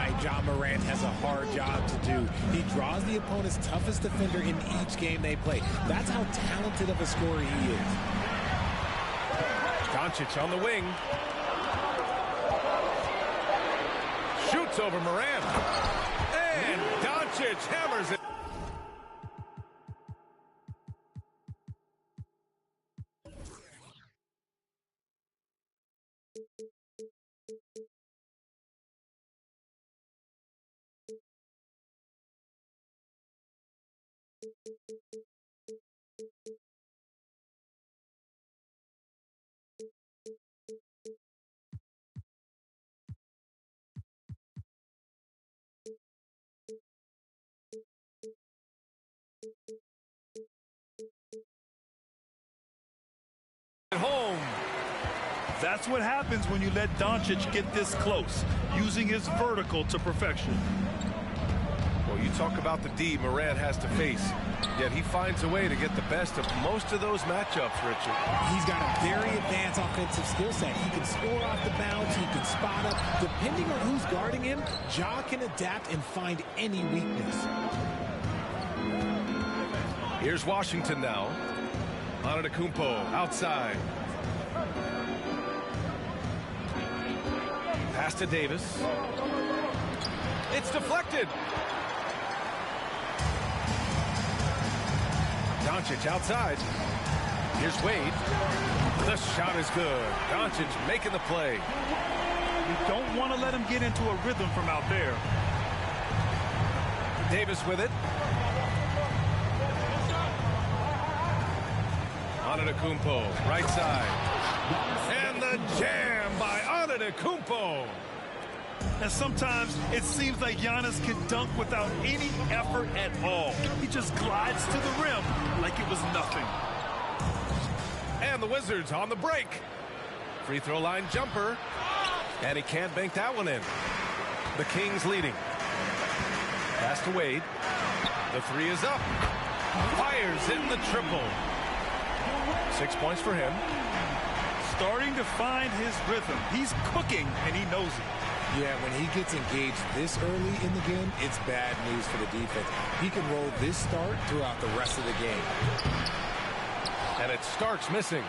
night, Ja Morant has a hard job to do. He draws the opponent's toughest defender in each game they play. That's how talented of a scorer he is. Doncic on the wing. Shoots over Morant. And Doncic hammers it. Home. That's what happens when you let Doncic get this close, using his vertical to perfection. Well, you talk about the D Morant has to face, yet he finds a way to get the best of most of those matchups, Richard. He's got a very advanced offensive skill set. He can score off the bounce. He can spot up. Depending on who's guarding him, Ja can adapt and find any weakness. Here's Washington now. Antetokounmpo outside. Pass to Davis. It's deflected. Doncic outside. Here's Wade. The shot is good. Doncic making the play. You don't want to let him get into a rhythm from out there. Davis with it. Antetokounmpo, right side. And the jam by Antetokounmpo. And sometimes it seems like Giannis can dunk without any effort at all. He just glides to the rim like it was nothing. And the Wizards on the break. Free throw line jumper. And he can't bank that one in. The Kings leading. Pass to Wade. The three is up. Fires in the triple. 6 points for him. Starting to find his rhythm. He's cooking, and he knows it. Yeah, when he gets engaged this early in the game, it's bad news for the defense. He can roll this start throughout the rest of the game. And it's Starks missing.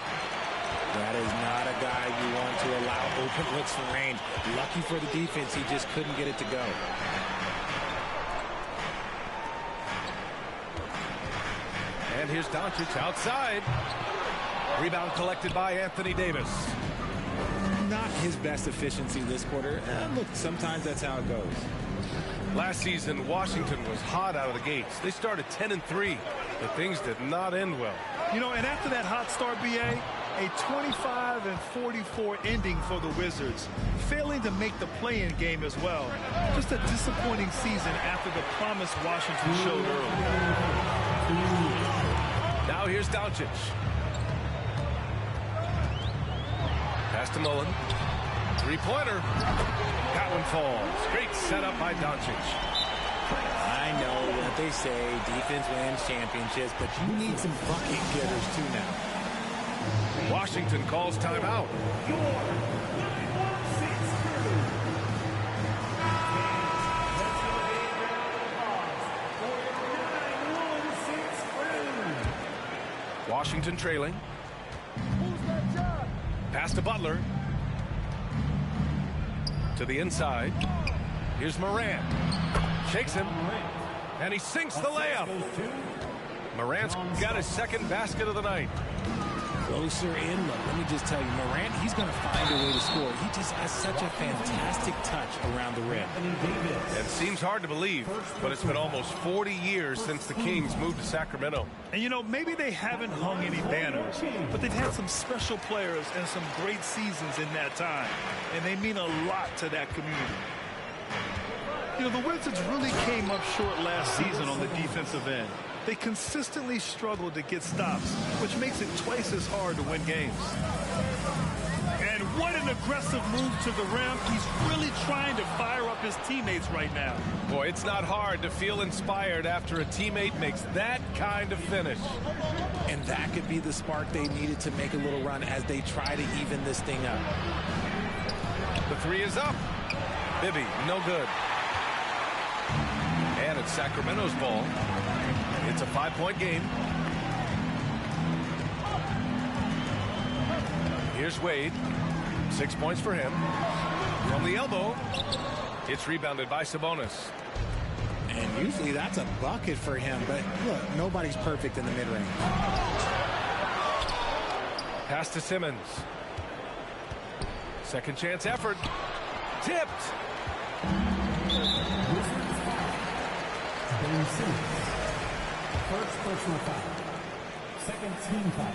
That is not a guy you want to allow open looks from range. Lucky for the defense, he just couldn't get it to go. And here's Doncic outside. Rebound collected by Anthony Davis. Not his best efficiency this quarter. Look, sometimes that's how it goes. Last season, Washington was hot out of the gates. They started 10-3, but things did not end well. You know, and after that hot start, BA, a 25-44 ending for the Wizards, failing to make the play-in game as well. Just a disappointing season after the promise Washington showed early. Now here's Doncic. Pass to Mullen. Three-pointer. That one falls. Great setup by Doncic. I know what they say, defense wins championships, but you need some bucket getters too now. Washington calls timeout. Washington trailing. Pass to Butler. To the inside. Here's Morant. Shakes him. And he sinks the layup. Morant's got his second basket of the night. Closer in, look, let me just tell you, Morant, he's going to find a way to score. He just has such a fantastic touch around the rim. It seems hard to believe, but it's been almost 40 years since the Kings moved to Sacramento. And, you know, maybe they haven't hung any banners, but they've had some special players and some great seasons in that time, and they mean a lot to that community. You know, the Wizards really came up short last season on the defensive end. They consistently struggled to get stops, which makes it twice as hard to win games. And what an aggressive move to the rim. He's really trying to fire up his teammates right now. Boy, it's not hard to feel inspired after a teammate makes that kind of finish. And that could be the spark they needed to make a little run as they try to even this thing up. The three is up. Bibby, no good. It's Sacramento's ball. It's a 5-point game. Here's Wade. 6 points for him. From the elbow, it's rebounded by Sabonis. And usually that's a bucket for him, but look, nobody's perfect in the mid-range. Pass to Simmons. Second chance effort. Tipped. First personal foul. Second team foul.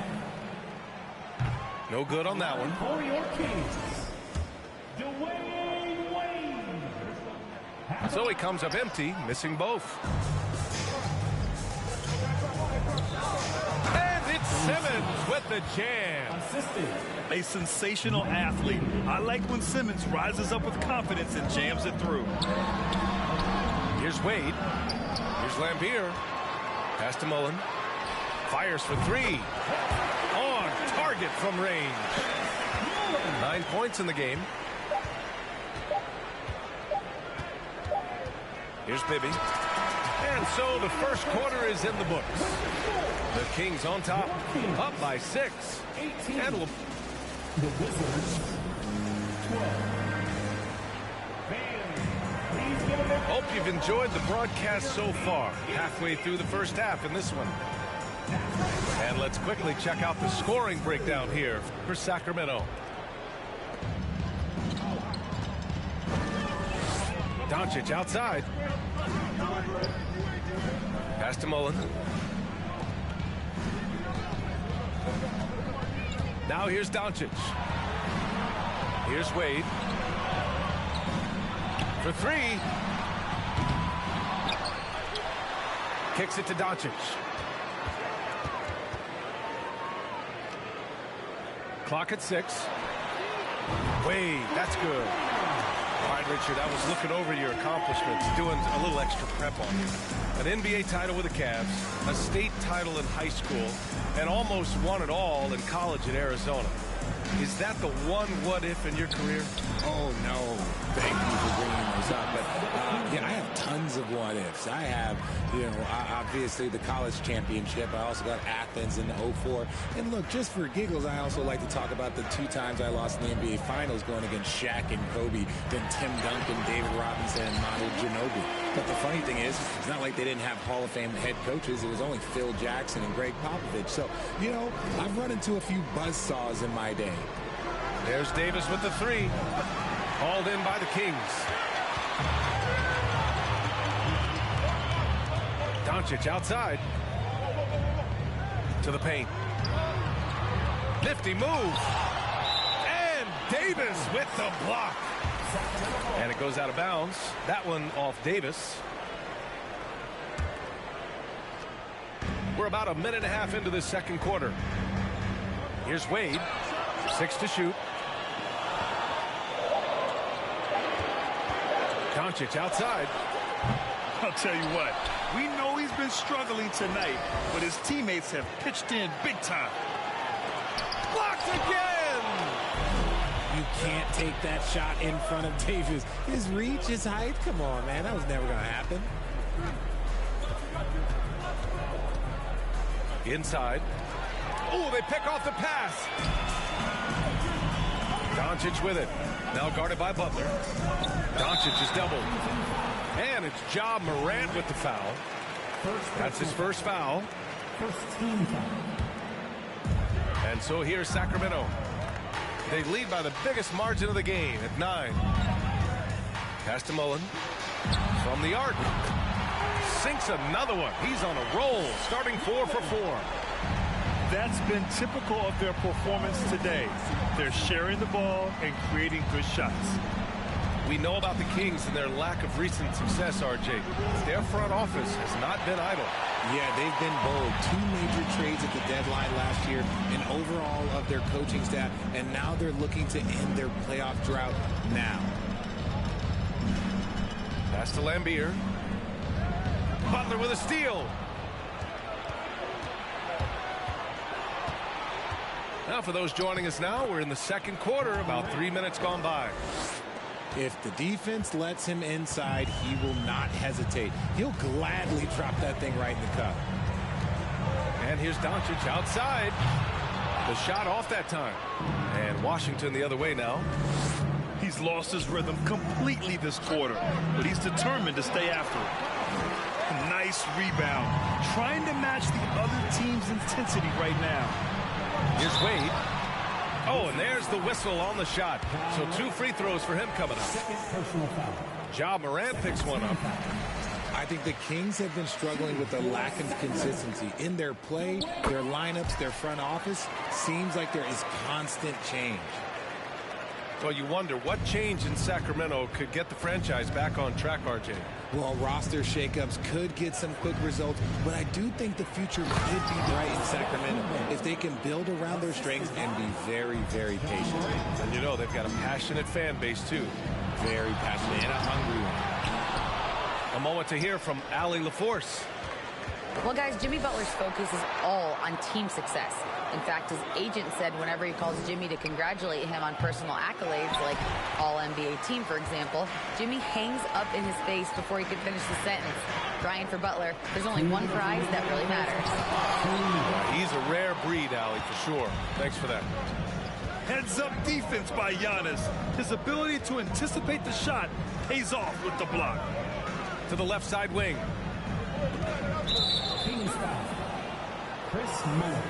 No good on that one. For your Kings, Dwayne Wade. So he comes up empty, missing both. And it's Simmons with the jam. Assisted. A sensational athlete. I like when Simmons rises up with confidence and jams it through. Here's Wade. Here's Lambier. Pass to Mullen. Fires for three. On target from range. 9 points in the game. Here's Bibby. And so the first quarter is in the books. The Kings on top, up by 6. And we'll... The Wizards, 12. Hope you've enjoyed the broadcast so far. Halfway through the first half in this one. And let's quickly check out the scoring breakdown here for Sacramento. Doncic outside. Pass to Mullen. Now here's Doncic. Here's Wade. For three. Kicks it to Doncic. Clock at 6. Wade, that's good. All right, Richard, I was looking over your accomplishments, doing a little extra prep on you. An NBA title with the Cavs, a state title in high school, and almost won it all in college at Arizona. Is that the one what-if in your career? Oh, no. Thank you for bringing those up. But, yeah, I have tons of what-ifs. I have, obviously the college championship. I also got Athens in 04. And, look, just for giggles, I also like to talk about the 2 times I lost in the NBA Finals going against Shaq and Kobe, then Tim Duncan, David Robinson, and Manu Ginobili. But the funny thing is, it's not like they didn't have Hall of Fame head coaches. It was only Phil Jackson and Greg Popovich. So, I've run into a few buzzsaws in my day. There's Davis with the 3. Hauled in by the Kings. Doncic outside. To the paint. Nifty move. And Davis with the block. And it goes out of bounds. That one off Davis. We're about a minute and a half into the second quarter. Here's Wade. 6 to shoot. Doncic outside. I'll tell you what, we know he's been struggling tonight, but his teammates have pitched in big time. Blocked again! You can't take that shot in front of Davis. His reach, his height, come on, man. That was never going to happen. Inside. Oh, they pick off the pass. Doncic with it. Now guarded by Butler. Doncic is doubled. And it's Ja Morant with the foul. That's his first foul. First team foul. And so here's Sacramento. They lead by the biggest margin of the game at 9. Pass to Mullen. From the arc. Sinks another one. He's on a roll, starting 4 for 4. That's been typical of their performance today. They're sharing the ball and creating good shots. We know about the Kings and their lack of recent success, RJ. Their front office has not been idle. Yeah, they've been bold. 2 major trades at the deadline last year, an overhaul of their coaching staff, and now they're looking to end their playoff drought now. Pass to Lambier. Butler with a steal. Now, for those joining us now, we're in the second quarter, about 3 minutes gone by. If the defense lets him inside, he will not hesitate. He'll gladly drop that thing right in the cup. And here's Doncic outside. The shot off that time. And Washington the other way now. He's lost his rhythm completely this quarter, but he's determined to stay after it. Nice rebound. Trying to match the other team's intensity right now. Here's Wade. Oh, and there's the whistle on the shot. So 2 free throws for him coming up. Second personal foul. Ja Morant picks one up. I think the Kings have been struggling with a lack of consistency in their play, their lineups, their front office. Seems like there is constant change. Well, you wonder what change in Sacramento could get the franchise back on track, RJ. Well, roster shakeups could get some quick results, but I do think the future could be bright in Sacramento if they can build around their strengths and be very, very patient. And you know they've got a passionate fan base, too. Very passionate and a hungry one. A moment to hear from Allie LaForce. Well, guys, Jimmy Butler's focus is all on team success. In fact, his agent said whenever he calls Jimmy to congratulate him on personal accolades, like All-NBA team, for example, Jimmy hangs up in his face before he can finish the sentence. Ryan, for Butler, there's only one prize that really matters. He's a rare breed, Allie, for sure. Thanks for that. Heads-up defense by Giannis. His ability to anticipate the shot pays off with the block. To the left side wing. Kings foul. Chris Miller.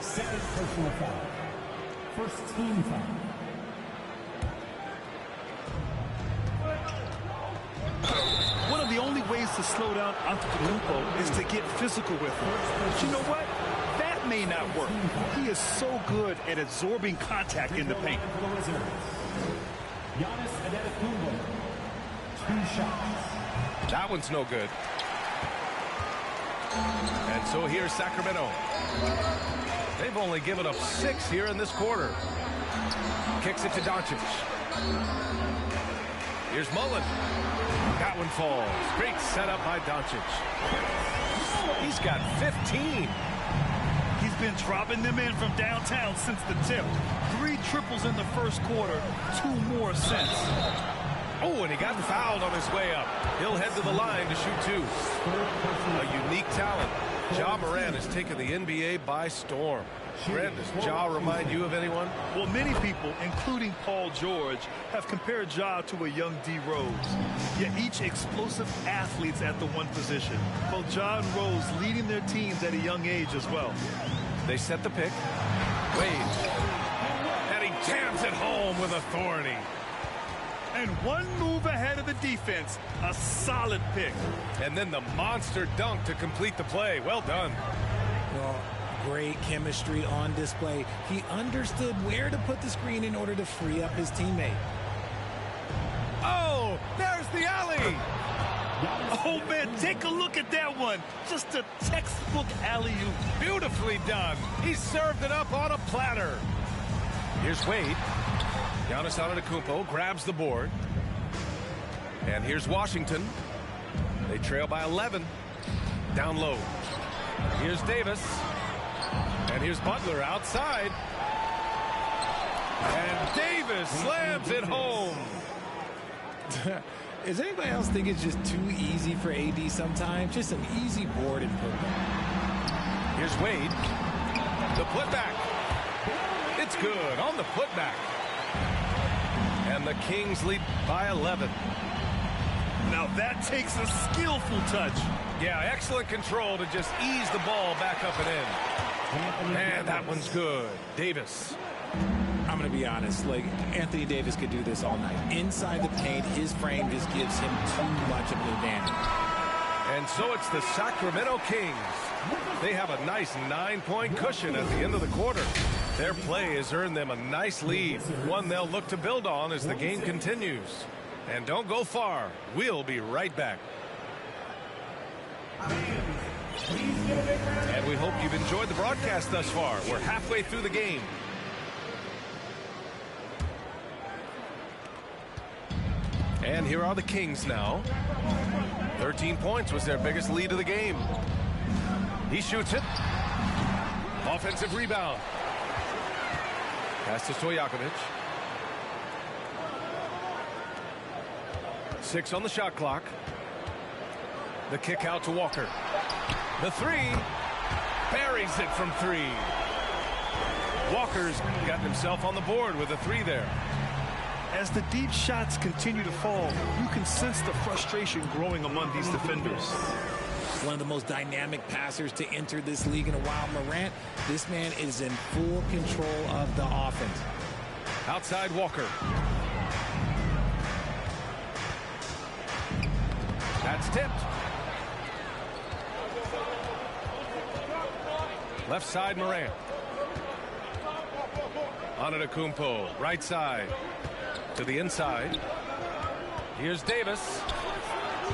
Second personal foul. First team foul. One of the only ways to slow down Antetokounmpo is to get physical with him. But you know what? That may not work. He is so good at absorbing contact in the paint. For the Wizards. Giannis Antetokounmpo. 2 shots. That one's no good. And so here's Sacramento. They've only given up 6 here in this quarter. Kicks it to Doncic. Here's Mullen. That one falls. Great setup by Doncic. He's got 15. He's been dropping them in from downtown since the tip. 3 triples in the first quarter, 2 more since. Oh, and he got fouled on his way up. He'll head to the line to shoot 2. A unique talent. Ja Morant has taken the NBA by storm. Grant, does Ja remind you of anyone? Well, many people, including Paul George, have compared Ja to a young D. Rose. Yet each explosive athletes at the one position. Both Ja and Rose leading their teams at a young age as well. They set the pick. Wade. And he jams it home with authority. And one move ahead of the defense. A solid pick. And then the monster dunk to complete the play. Well done. Well, great chemistry on display. He understood where to put the screen in order to free up his teammate. Oh, there's the alley. Oh, man, take a look at that one. Just a textbook alley-oop. Beautifully done. He served it up on a platter. Here's Wade. Giannis Antetokounmpo grabs the board. And here's Washington. They trail by 11. Down low. Here's Davis. And here's Butler outside. And Davis slams it home. Does anybody else think it's just too easy for AD sometimes? Just an easy board and putback. Here's Wade. The putback. It's good on the putback. And the Kings lead by 11. Now that takes a skillful touch. Yeah, excellent control to just ease the ball back up and in. And that one's good. Davis. I'm going to be honest, like Anthony Davis could do this all night. Inside the paint, his frame just gives him too much of an advantage. And so it's the Sacramento Kings. They have a nice 9-point cushion at the end of the quarter. Their play has earned them a nice lead, one they'll look to build on as the game continues. And don't go far. We'll be right back. And we hope you've enjoyed the broadcast thus far. We're halfway through the game. And here are the Kings now. 13 points was their biggest lead of the game. He shoots it. Offensive rebound. Pass to Stojakovic. 6 on the shot clock. The kick out to Walker. The three. Buries it from 3. Walker's gotten himself on the board with a 3 there. As the deep shots continue to fall, you can sense the frustration growing among these defenders. One of the most dynamic passers to enter this league in a while. Morant, this man is in full control of the offense. Outside Walker. That's tipped. Left side Morant. Antetokounmpo, right side. To the inside. Here's Davis.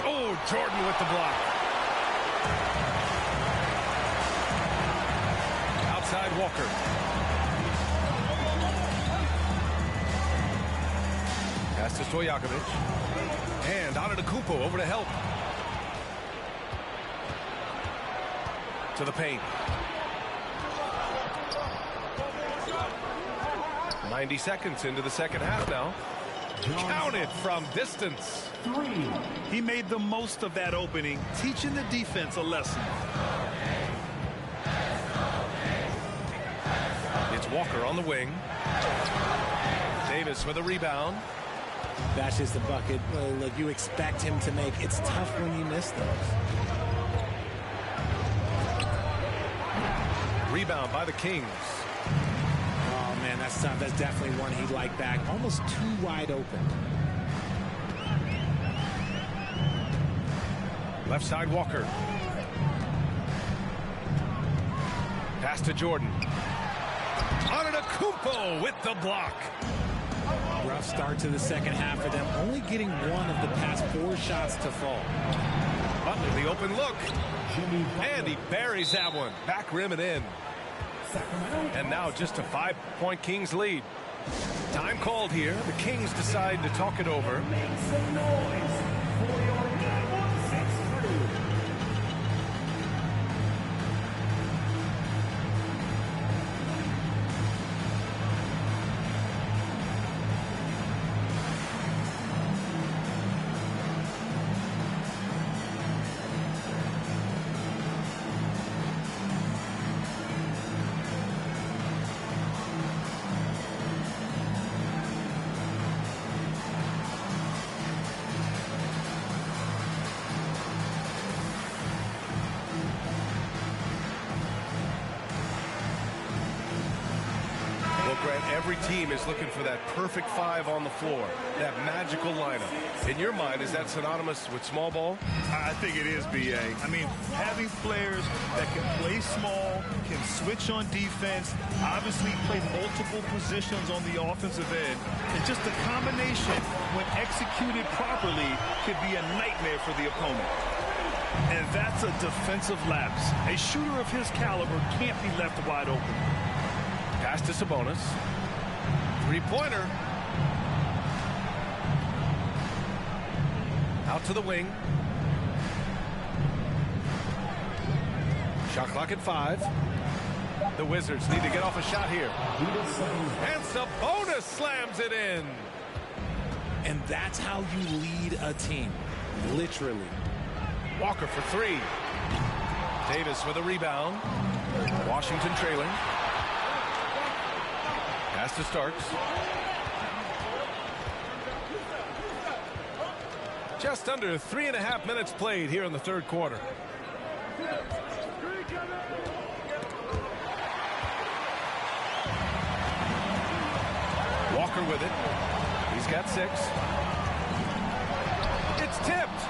Oh, Jordan with the block. Outside Walker. Pass to Stojakovic. And Antetokounmpo over to help. To the paint. 90 seconds into the second half now. Counted from distance. 3. He made the most of that opening, teaching the defense a lesson. It's Walker on the wing. Davis with a rebound. That's just a bucket. Look, you expect him to make. It's tough when you miss those. Rebound by the Kings. Oh, man, that's tough. That's definitely one he'd like back. Almost too wide open. Left side Walker. Pass to Jordan. Antetokounmpo with the block. Rough start to the second half for them. Only getting one of the past 4 shots to fall. Butler, the open look. And he buries that one. Back rim and in. And now just a 5-point Kings lead. Time called here. The Kings decide to talk it over. Make some noise for your number 6 crew. Every team is looking for that perfect 5 on the floor, that magical lineup. In your mind, is that synonymous with small ball? I think it is, B.A. I mean, having players that can play small, can switch on defense, obviously play multiple positions on the offensive end, and just a combination, when executed properly, could be a nightmare for the opponent. And that's a defensive lapse. A shooter of his caliber can't be left wide open. Pass to Sabonis. 3-pointer. Out to the wing. Shot clock at 5. The Wizards need to get off a shot here. And Sabonis slams it in. And that's how you lead a team. Literally. Walker for 3. Davis with a rebound. Washington trailing. Pass to Starks. Just under 3.5 minutes played here in the third quarter. Walker with it. He's got 6. It's tipped.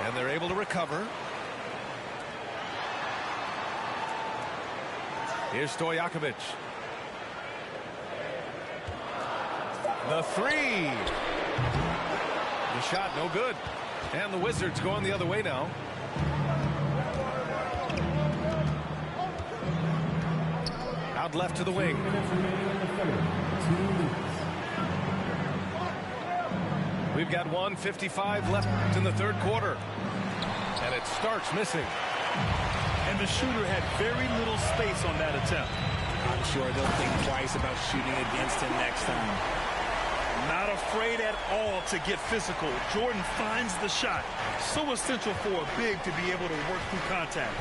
And they're able to recover. Here's Stojakovic. The 3. The shot no good. And the Wizards going the other way now. Out left to the wing. We've got 1:55 left in the third quarter. And it starts missing. And the shooter had very little space on that attempt. I'm sure they'll think twice about shooting against him next time. Not afraid at all to get physical. Jordan finds the shot. So essential for a big to be able to work through contact.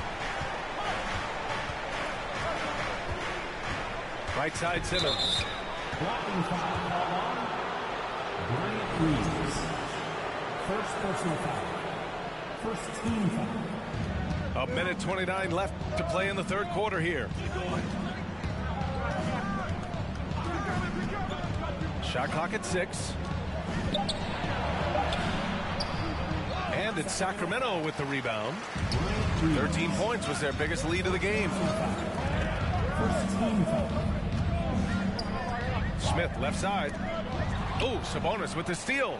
Right side, Simmons. Blocking foul called on Bryant Reeves. First personal foul. First team foul. A minute 29 left to play in the third quarter here. Shot clock at 6. And it's Sacramento with the rebound. 13 points was their biggest lead of the game. First team foul. Smith left side. Oh, Sabonis with the steal.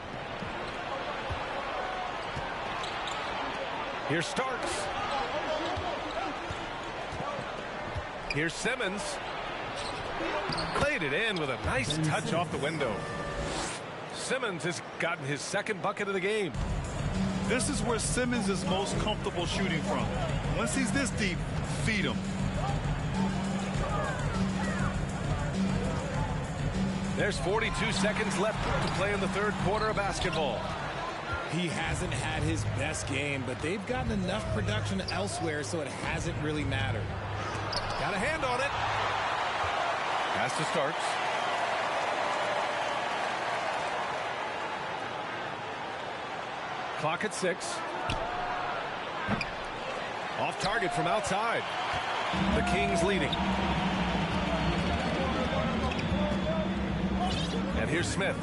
Here's Starks. Here's Simmons. Played it in with a nice touch off the window. Simmons has gotten his second bucket of the game. This is where Simmons is most comfortable shooting from. Once he's this deep, feed him. There's 42 seconds left to play in the third quarter of basketball. He hasn't had his best game, but they've gotten enough production elsewhere, so it hasn't really mattered. Got a hand on it. Pass to Starks. Clock at 6. Off target from outside. The Kings leading. And here's Smith.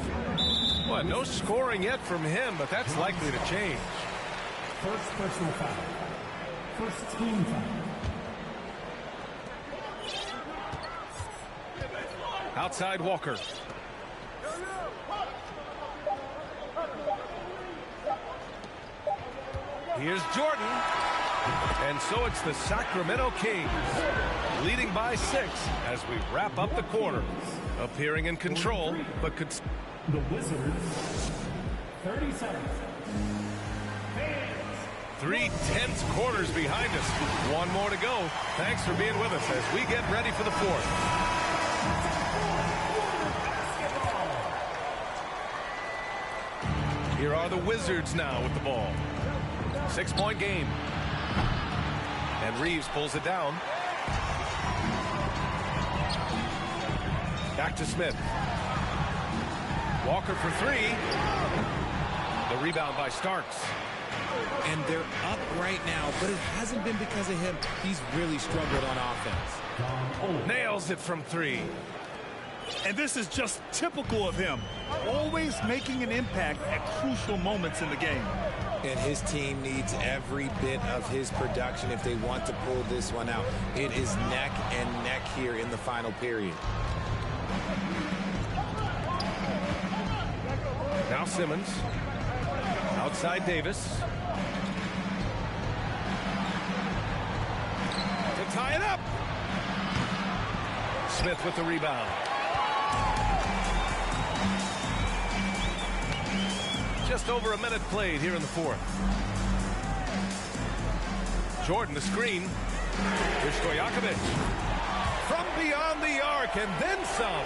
Well, no scoring yet from him, but that's likely to change. First personal foul. First team foul. Outside Walker. Here's Jordan. And so it's the Sacramento Kings leading by 6 as we wrap up the quarter. Appearing in control, but could... The Wizards, 30 seconds. 3 tense quarters behind us. One more to go. Thanks for being with us as we get ready for the fourth. Here are the Wizards now with the ball. 6-point game. And Reeves pulls it down. Back to Smith. Walker for 3. The rebound by Starks. And they're up right now, but it hasn't been because of him. He's really struggled on offense. Nails it from 3. And this is just typical of him. Always making an impact at crucial moments in the game. And his team needs every bit of his production if they want to pull this one out. It is neck and neck here in the final period. Now Simmons. Outside Davis. To tie it up. Smith with the rebound. Just over a minute played here in the fourth. Jordan the screen. Here's Stojakovic. From beyond the arc and then some.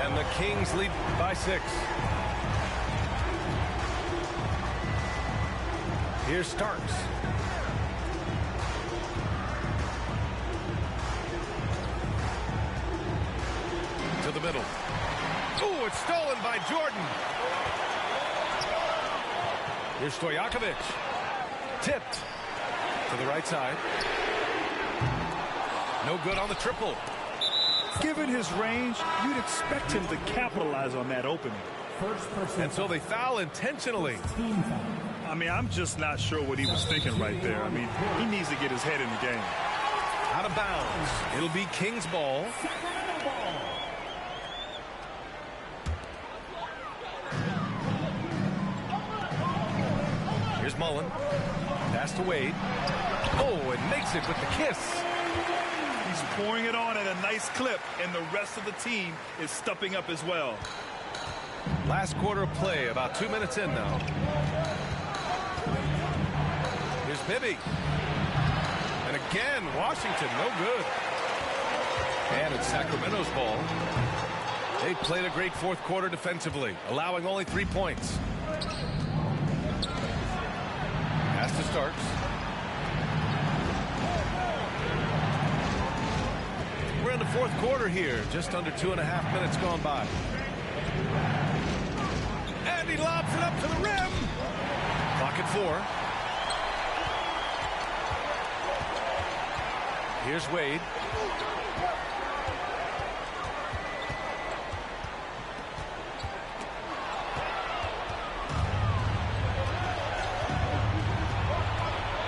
And the Kings lead by 6. Here's Starks. To the middle. Oh, it's stolen by Jordan. Here's Stojakovic. Tipped to the right side. No good on the triple. Given his range, you'd expect him to capitalize on that opening. And so they foul intentionally. I mean, I'm just not sure what he was thinking right there. I mean, he needs to get his head in the game. Out of bounds. It'll be Kings ball. Here's Mullen. Pass to Wade. Oh, and makes it with the kiss. He's pouring it on at a nice clip, and the rest of the team is stepping up as well. Last quarter of play, about 2 minutes in now. Here's Bibby. And again, Washington, no good. And it's Sacramento's ball. They played a great fourth quarter defensively, allowing only 3 points. Pass to Starks. We're in the fourth quarter here, just under 2.5 minutes gone by. And he lobs it up to the rim. Clock at 4. Here's Wade.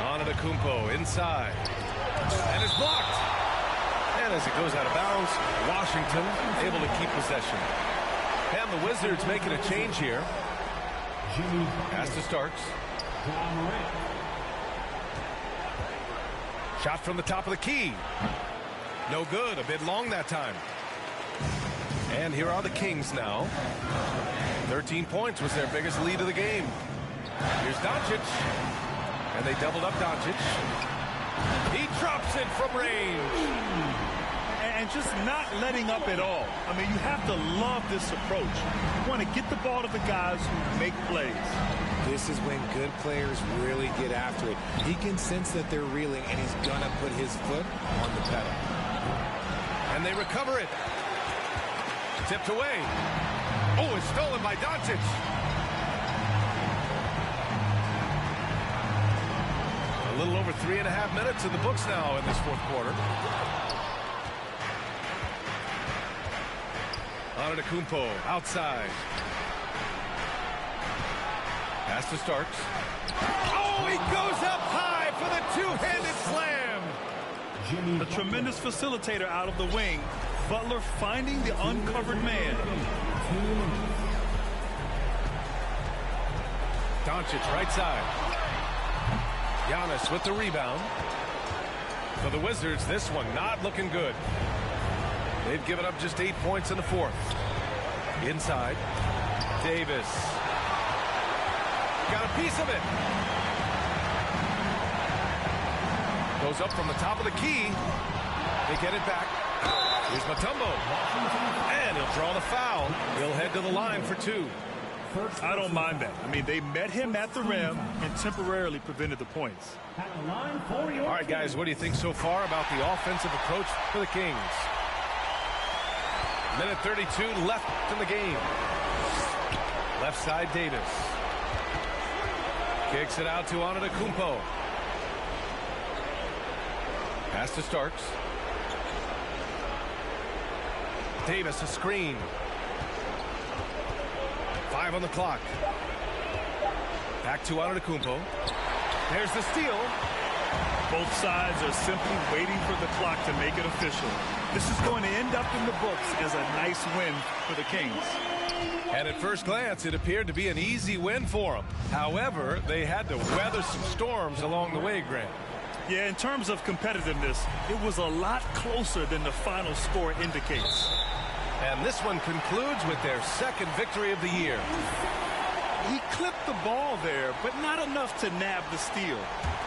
Antetokounmpo inside. And it's blocked. And as it goes out of bounds, Washington able to keep possession. And the Wizards making a change here. Pass to Starks. Shot from the top of the key. No good. A bit long that time. And here are the Kings now. 13 points was their biggest lead of the game. Here's Doncic. And they doubled up Doncic. He drops it from range. And just not letting up at all. I mean, you have to love this approach. You want to get the ball to the guys who make plays. This is when good players really get after it. He can sense that they're reeling, and he's going to put his foot on the pedal. And they recover it. Tipped away. Oh, it's stolen by Doncic. A little over 3.5 minutes in the books now in this fourth quarter. Antetokounmpo outside. Pass to Starks. Oh, he goes up high for the two-handed slam. A tremendous facilitator out of the wing. Butler finding the uncovered man. Doncic right side. Giannis with the rebound. For the Wizards, this one not looking good. They've given up just 8 points in the fourth. Inside. Davis. Got a piece of it. Goes up from the top of the key. They get it back. Here's Mutombo. And he'll draw the foul. He'll head to the line for 2. I don't mind that. I mean, they met him at the rim and temporarily prevented the points. All right, guys, what do you think so far about the offensive approach for the Kings? Minute 32 left in the game. Left side, Davis. Kicks it out to Antetokounmpo. Pass to Starks. Davis, a screen. 5 on the clock. Back to Antetokounmpo. There's the steal. Both sides are simply waiting for the clock to make it official. This is going to end up in the books as a nice win for the Kings. And at first glance, it appeared to be an easy win for them. However, they had to weather some storms along the way, Grant. Yeah, in terms of competitiveness, it was a lot closer than the final score indicates. And this one concludes with their second victory of the year. He clipped the ball there, but not enough to nab the steal.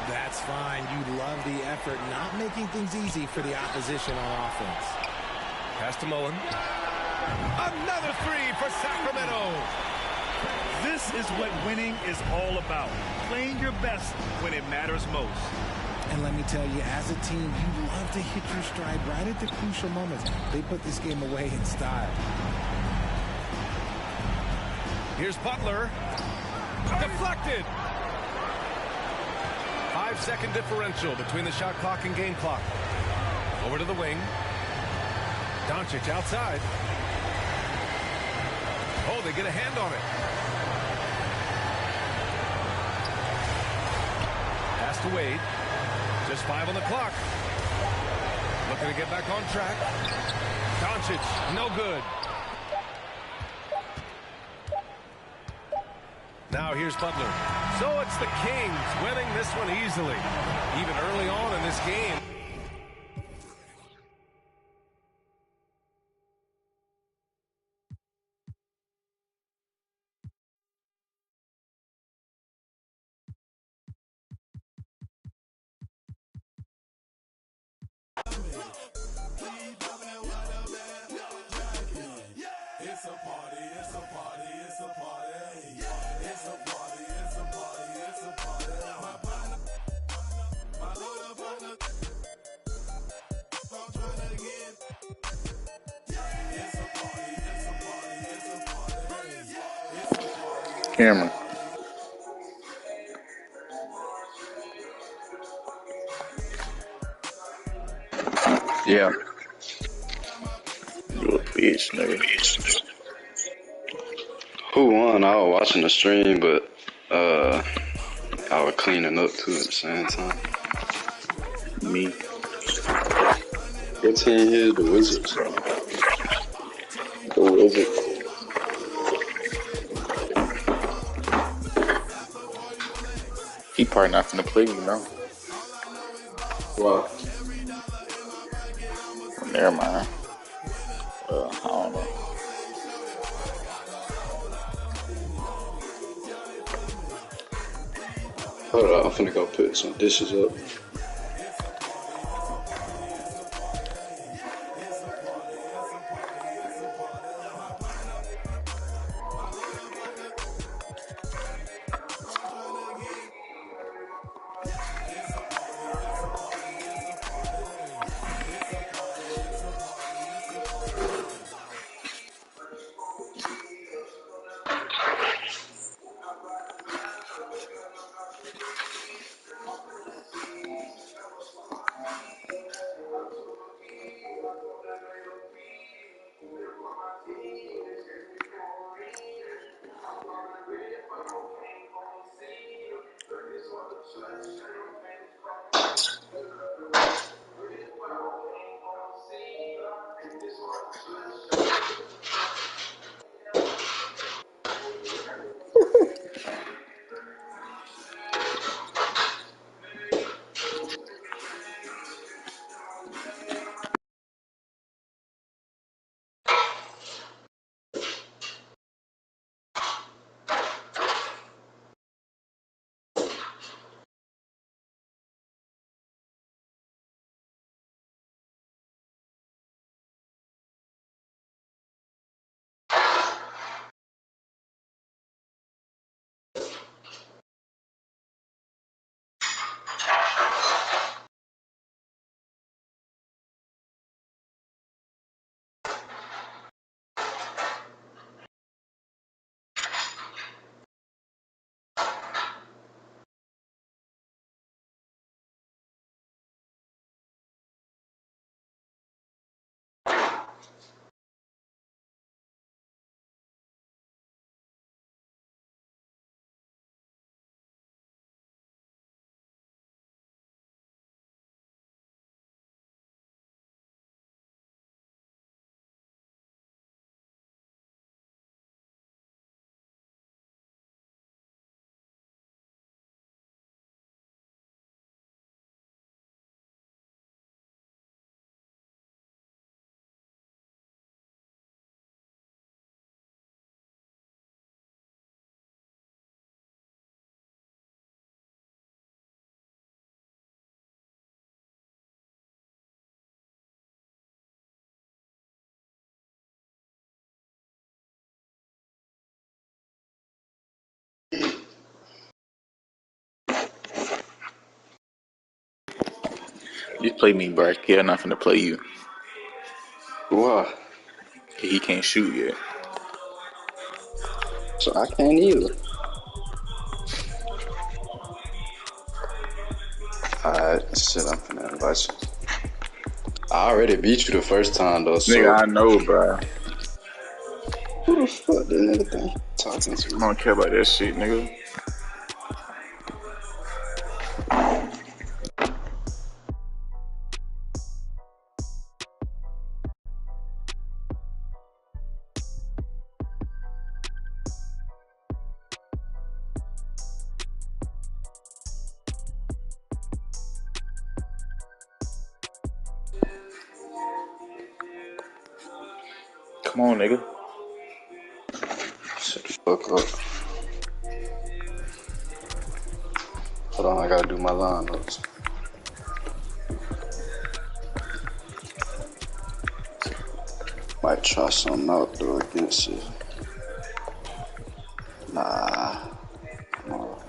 That's fine. You love the effort, not making things easy for the opposition on offense. Pass to Mullen. Another three for Sacramento. This is what winning is all about. Playing your best when it matters most. And let me tell you, as a team, you love to hit your stride right at the crucial moments. They put this game away in style. Here's Butler. Deflected. 5-second differential between the shot clock and game clock. Over to the wing. Doncic outside. Oh, they get a hand on it. Pass to Wade. Just 5 on the clock. Looking to get back on track. Doncic, no good. Now here's Butler. So it's the Kings winning this one easily. Even early on in this game. Cameron. Yeah. You a bitch, nigga. Who won? I was watching the stream, but I was cleaning up too at the same time. Me. What team here? The Wizards. The Wizards. He probably not finna play you now. Wow. Never mind. I don't know. Hold on, I'm finna go put some dishes up. You play me, bro. Yeah, I'm not finna play you. Why? He can't shoot yet. So I can't either. Alright, shit, I'm finna invite you. I already beat you the first time though, so Nigga, I know, bro. who the fuck did nigga think you talking to? I don't care about that shit, nigga. Come on, nigga. Shut the fuck up. Hold on, I gotta do my lineups. Might try something out though against it. Nah. No.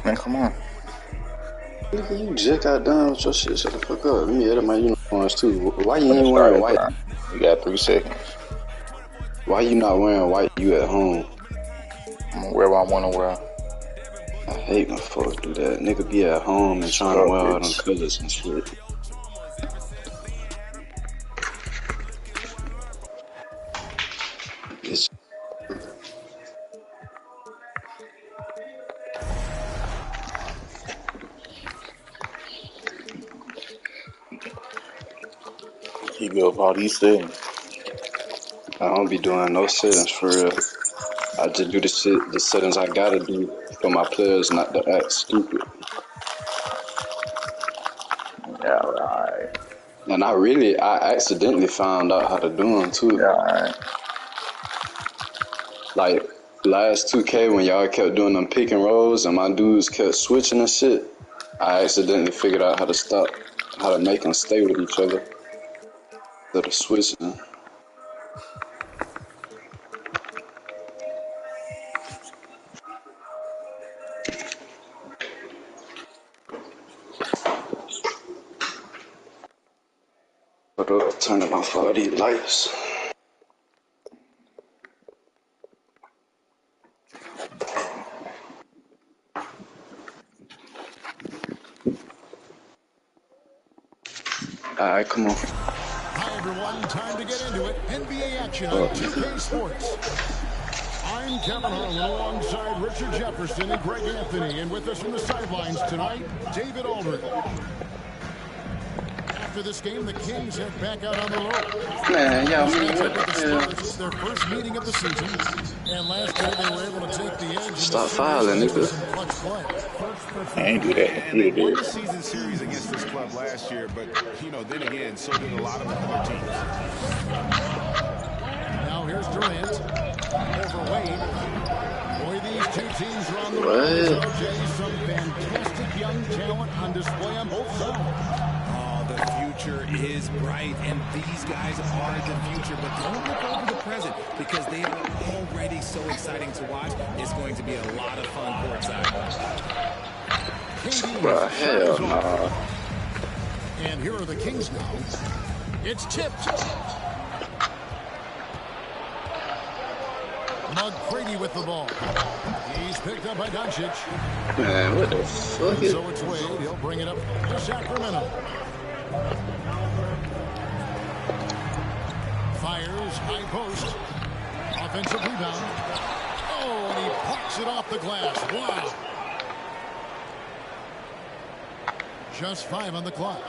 Man, come on. Nigga, you just got done with your shit. Shut the fuck up. Let me edit my uniforms too. Why you ain't wearing white? You got 3 seconds. Why you not wearing white? You at home. I'm gonna wear what I wanna wear. I hate when folks do that. Nigga be at home and trying to wear all them colors and shit. It's Keep up all these things. I don't be doing no settings for real. I just do the settings I gotta do for my players not to act stupid. Yeah, alright. And I accidentally found out how to do them too. Yeah, alright. Like last 2K when y'all kept doing them pick and rolls and my dudes kept switching and shit, I accidentally figured out how to make them stay with each other instead of switching. But turning off all these lights. Alright, come on. Hi everyone, time to get into it. NBA action on 2K Sports. I'm Kevin Harlan alongside Richard Jefferson and Greg Anthony, and with us from the sidelines tonight, David Aldridge. After this game, the Kings head back out on the road. Man, y'all It's their first meeting of the season, and last year they were able to take the edge. Stop fouling, nigga. I ain't do that. And they won the season series against this club last year, but, you know, then again, so did a lot of other teams. Now here's Durant over Wade. Boy, these two teams are on the road. Some fantastic young talent on display on both sides. The future is bright, and these guys are the future. But don't look over the present, because they are already so exciting to watch. It's going to be a lot of fun courtside. Bruh, hell nah. And here are the Kings now. It's tipped. McGrady with the ball. He's picked up by Doncic. Man, what the fuck is... So it's Wade. He'll bring it up to Sacramento. Fires, high post. Offensive rebound. Oh, and he pops it off the glass. Wow. Just 5 on the clock.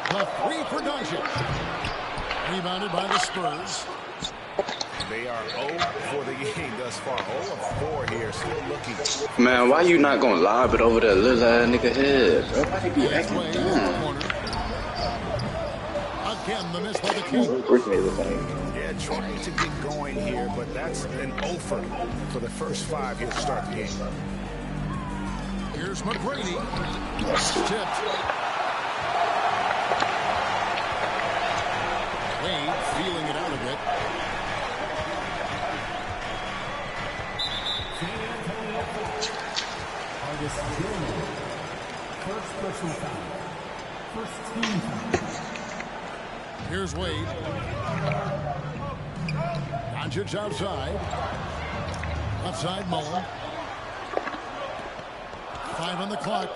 The 3 for Doncic. Rebounded by the Spurs. They are 0 for the game thus far. 0 of 4 here, still looking. Man, why you not gonna lob it over that little ass nigga head? Bro, why he be acting dumb? Again, the miss by the Kings. Yeah, trying to get going here, but that's an offer for the first 5 here to start the game. Here's McGrady. Tipped. Wade feeling it out a bit. First personal foul. First team foul. Here's Wade. Doncic outside. Outside Mullen. 5 on the clock.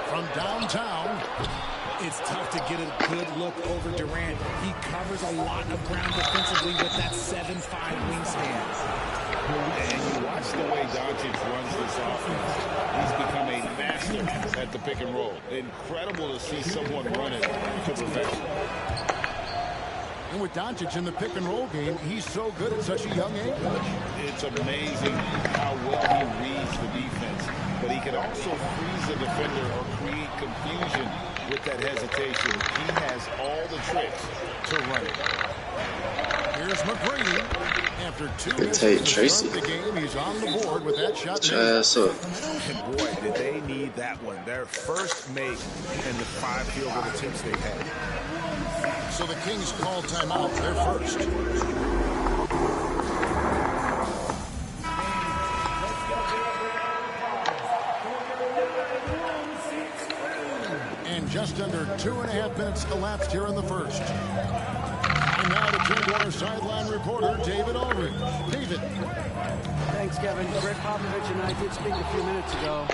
From downtown. It's tough to get a good look over Durant. He covers a lot of ground defensively with that 7'5" wingspan. And you watch the way Doncic runs this offense. He's become a master at the pick and roll. Incredible to see someone run it to perfection. And with Doncic in the pick and roll game, he's so good at such a young age. It's amazing how well he reads the defense. But he can also freeze a defender or create confusion with that hesitation. He has all the tricks to run it. Here's McGrady. After 2 Good minutes take, to Tracy. start the game, he's on the board with that shot. Ass up. And boy, did they need that one. Their first make in the 5 field goal attempts they've had. So the Kings call timeout. They're first. And just under 2.5 minutes elapsed here in the first. And now to turn to our sideline reporter, David Aldridge. David. Thanks, Kevin. Greg Popovich and I did speak a few minutes ago.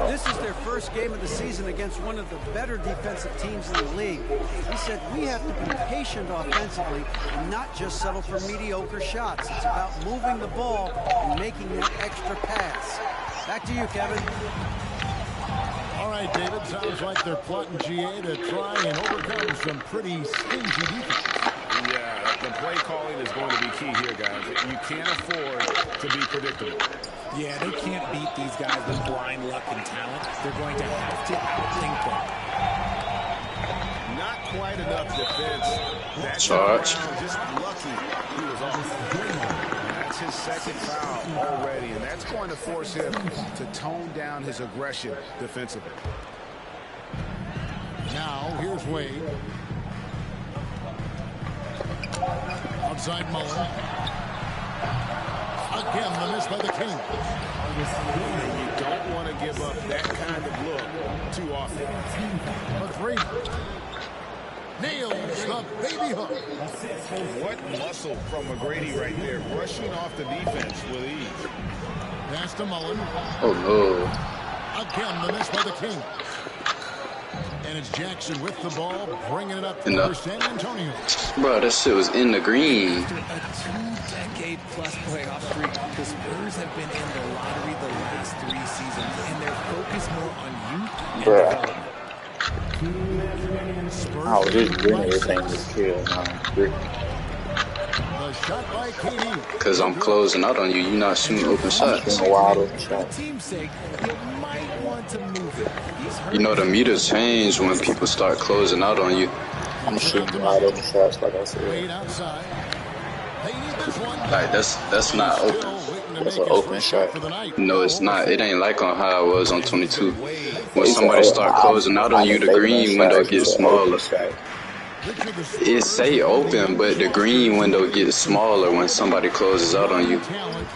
This is their first game of the season against one of the better defensive teams in the league. He said we have to be patient offensively and not just settle for mediocre shots. It's about moving the ball and making that extra pass. Back to you, Kevin. All right, David. Sounds like they're plotting GA to try and overcome some pretty stingy defense. Yeah, the play calling is going to be key here, guys. You can't afford to be predictable. Yeah, they can't beat these guys with blind luck and talent. They're going to have to outthink them. Not quite enough defense. That's Charge. just lucky he was off. And that's his second foul already, and that's going to force him to tone down his aggression defensively. Now, here's Wade. Outside Mullen. Again, the miss by the Kings. You don't want to give up that kind of look too often. McGrady nails the baby hook. What muscle from McGrady right there, brushing off the defense with ease. Pass to Mullen. Oh no. Again, the miss by the Kings. And it's Jackson with the ball, bringing it up Enough. for San Antonio. Bro, that shit was in the green. After a 2-decade-plus playoff streak, the Spurs have been in the lottery the last 3 seasons, and they're focused more on youth and development. Oh, this green thing is killed, man. The shot by KD. Because I'm closing out on you. You're not shooting open shots. A wide open For shot. team's sake, you might want to move it. He's hurt. You know, the meters change when people start closing out on you. I'm shooting wide open shots, like I said. Wade outside. They need this one. Like, that's not open. That's an open shot. No, it's not. It ain't like on how it was on 22. When somebody start closing out on you, the green window gets smaller. It say open, but the green window gets smaller when somebody closes out on you.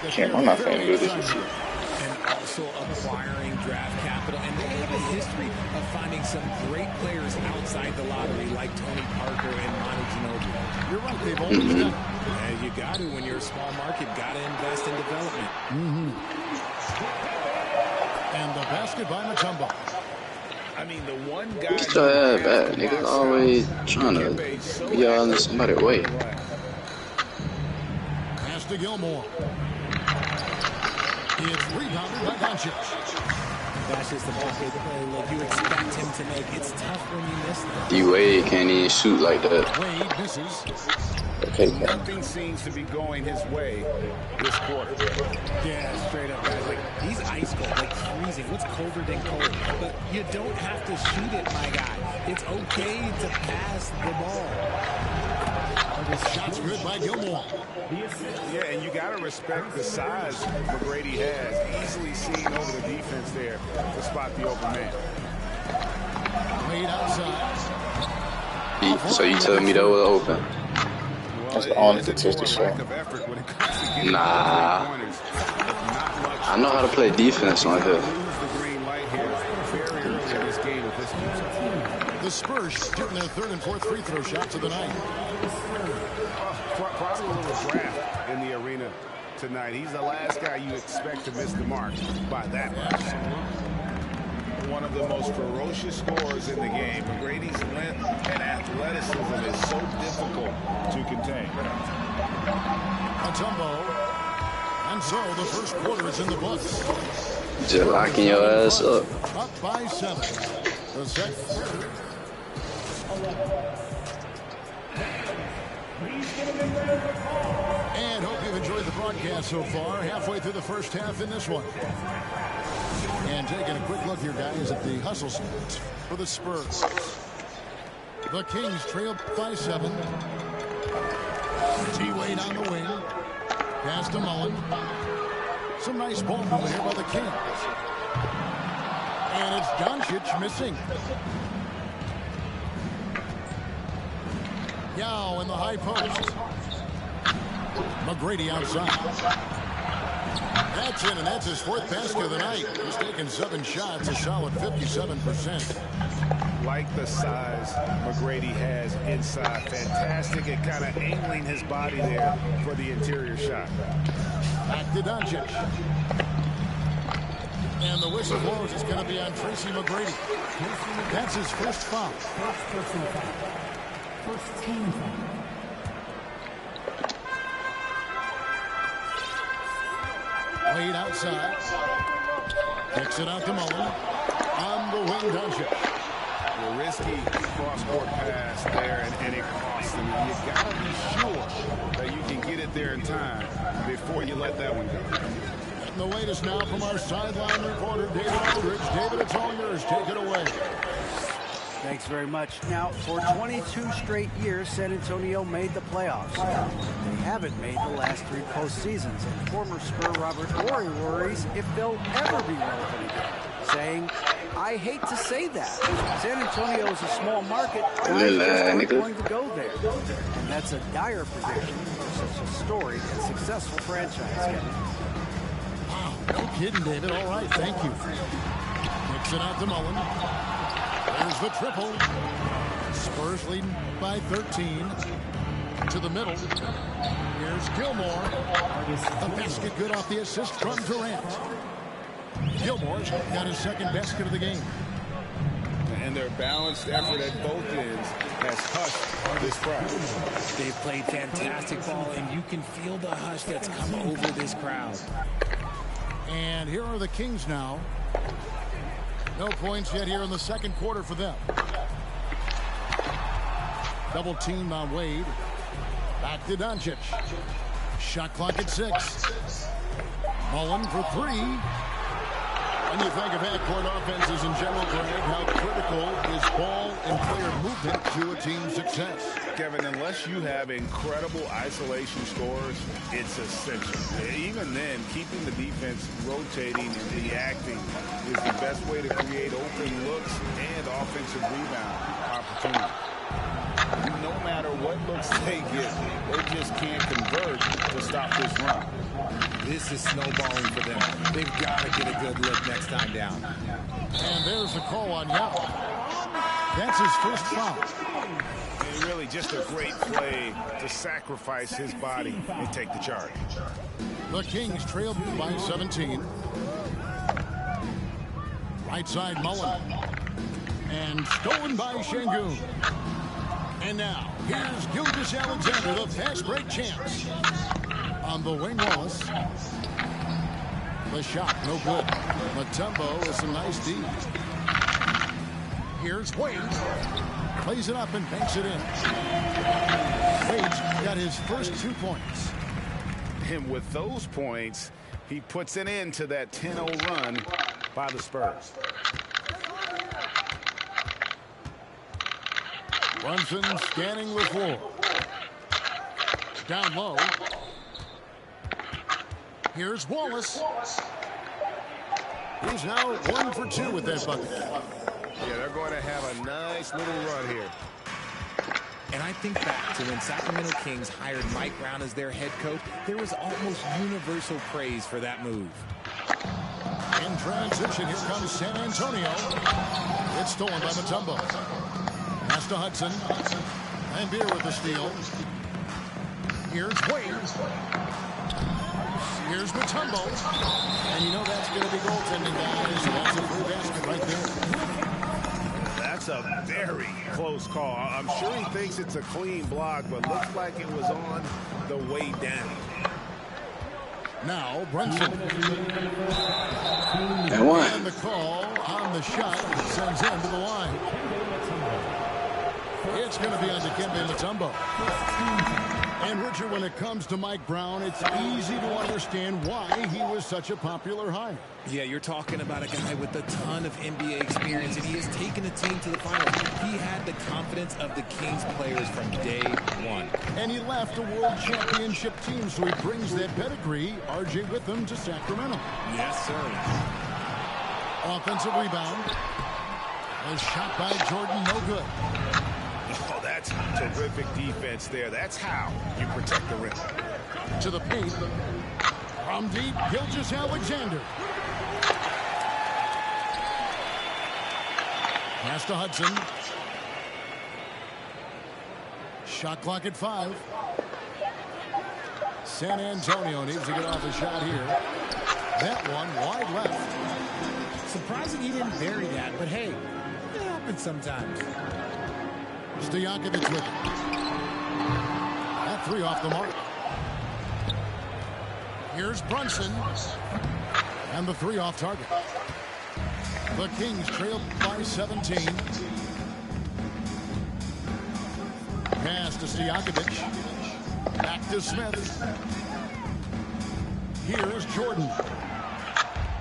Can't, I'm not finna do this with you. And also acquiring draft capital. And they have a history of finding some great players outside the lottery, like Tony Parker and Monty Ginobili. You're right, they've always done it. And you got to, when you're a small market, got to invest in development. And the basket by Mutombo. I mean, the one guy. Get your ass back. Niggas always trying to be all in somebody's way. Pass to Gilmore. It's rebounded by Doncic. That's just the bucket look you expect him to make. It's tough when you miss them. D-Wade can't even shoot like that. Wade misses. Okay, man. Nothing seems to be going his way this quarter. Yeah, straight up, guys. Like, he's ice cold, like freezing. What's colder than cold? But you don't have to shoot it, my guy. It's okay to pass the ball. Shots good by Gilmore. Yeah, and you got to respect the size McGrady has. Easily seen over the defense there to spot the open man. Wade outside. So you tell me that was open? That's the only statistic show. Nah. I know how to play defense on here. The Spurs shooting their third and fourth free throw shots of the night. Probably a little draft in the arena tonight. He's the last guy you expect to miss the mark by that much. one of the most ferocious scorers in the game. McGrady's length and athleticism is so difficult to contain. Mutombo. And so the first quarter is in the books. Just locking your ass up. Up by 7. The second quarter. And hope you've enjoyed the broadcast so far. Halfway through the first half in this one. And taking a quick look here, guys, at the hustle stats for the Spurs. The Kings trail by 7. T-Wade on the wing. Pass to Mullen. Some nice ball movement here by the Kings. And it's Doncic missing. Yao in the high post. McGrady outside. That's in, and that's his 4th basket of the night. He's taken 7 shots, a solid 57%. Like the size McGrady has inside. Fantastic at kind of angling his body there for the interior shot. Back to Doncic. And the whistle blows. It's going to be on Tracy McGrady. That's his first foul. First personal foul. First team foul. Wade outside. Kicks it out to Mullen. On the wing, Doncic. A risky cross-court pass there, and it costs them. You got to be sure that you can get it there in time before you let that one go. And the latest now from our sideline reporter, David Aldridge. David, it's all yours. Take it away. Thanks very much. Now, for 22 straight years, San Antonio made the playoffs. They haven't made the last 3 postseasons, and former Spur Robert Horry worries if they'll ever be relevant again, saying, I hate to say that. San Antonio is a small market. Guys just aren't going to go there. And that's a dire prediction for such a storied and successful franchise, Kevin. Wow, no kidding, David. All right, thank you. Kicks it out to Mullen. There's the triple. Spurs leading by 13. To the middle. Here's Gilmore. A basket good off the assist from Durant. Gilmore's got his 2nd basket of the game. And their balanced effort at both ends has hushed this crowd. They've played fantastic ball, and you can feel the hush that's come over this crowd. And here are the Kings now. No points yet here in the second quarter for them. Double team on Wade. Back to Doncic. Shot clock at 6. Mullen for 3. When you think of half-court offenses in general, Greg, how critical is ball and player movement to a team's success? Kevin, unless you have incredible isolation scores, it's essential. Even then, keeping the defense rotating and reacting is the best way to create open looks and offensive rebound opportunities. No matter what looks they get, they just can't convert to stop this run. This is snowballing for them. They've got to get a good look next time down. And there's a call on Yao. That's his first foul. And really just a great play to sacrifice his body and take the charge. The Kings trailed by 17. Right side Mullen. And stolen by Şengün. And now, here's Gilgeous-Alexander, the fast break champs. On the wing, Wallace. The shot, no good. Mutombo with some nice D. Here's Wade. Plays it up and banks it in. Wade's got his first 2 points. And with those points, he puts an end to that 10-0 run by the Spurs. Brunson scanning the floor. Down low. Here's Wallace. He's now 1 for 2 with that bucket. Yeah, they're going to have a nice little run here. And I think back to when Sacramento Kings hired Mike Brown as their head coach, there was almost universal praise for that move. In transition, here comes San Antonio. It's stolen by Mutombo. Pass to Hudson. And Beer with the steal. Here's Wade. Here's Mutombo. And you know that's going to be goaltending, guys. So that's a free basket right there. That's a very close call. I'm sure he thinks it's a clean block, but looks like it was on the way down. Now, Brunson. And one. And the call on the shot sends him to the line. It's going to be on Dikembe Mutombo. And, Richard, when it comes to Mike Brown, it's easy to understand why he was such a popular hire. Yeah, you're talking about a guy with a ton of NBA experience, and he has taken a team to the finals. He had the confidence of the Kings players from day one. And he left a world championship team, so he brings that pedigree, RJ, with him to Sacramento. Yes, sir. Offensive rebound. A shot by Jordan, no good. Oh, that's terrific defense there. That's how you protect the rim. To the paint. From deep, Gilgeous-Alexander. Pass to Hudson. Shot clock at 5. San Antonio needs to get off a shot here. That one wide left. Surprising he didn't bury that, but hey, it happens sometimes. Stojakovic with it. That 3 off the mark. Here's Brunson. And the 3 off target. The Kings trailed by 17. Pass to Stojakovic. Back to Smith. Here's Jordan.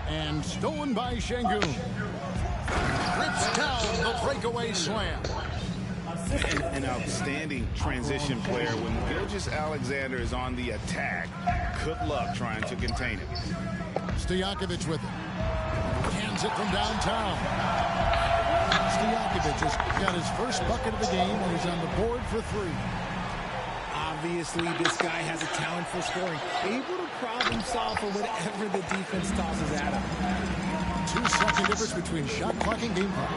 And stolen by Şengün. Rips down the breakaway slam. An outstanding transition player. When Gilgeous-Alexander is on the attack, good luck trying to contain him. Stojakovic with it. Hands it from downtown. Stojakovic has got his first bucket of the game, and he's on the board for 3. Obviously, this guy has a talent for scoring. Able to problem solve for whatever the defense tosses at him. 2-second difference between shot clock and game clock.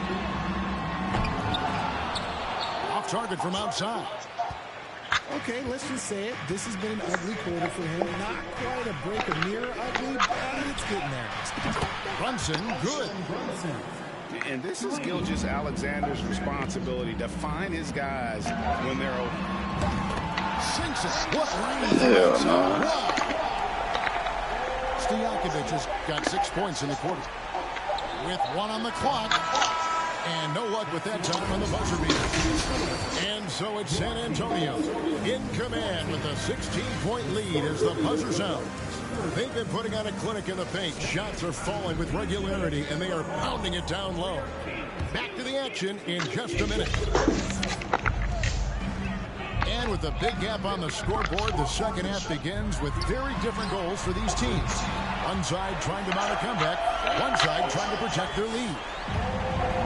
Off target from outside. Okay, let's just say it. This has been an ugly quarter for him. Not quite a break of mirror ugly, but it's getting there. Brunson, good. And this is Gilgeous-Alexander's responsibility to find his guys when they're open. Sinks it. What range? Hell no. Stojakovic has got 6 points in the quarter. With 1 on the clock. And no luck with that time on the buzzer beater. And so it's San Antonio in command with a 16-point lead as the buzzer sounds. They've been putting on a clinic in the paint. Shots are falling with regularity, and they are pounding it down low. Back to the action in just a minute. And with a big gap on the scoreboard, the second half begins with very different goals for these teams. One side trying to mount a comeback, one side trying to protect their lead.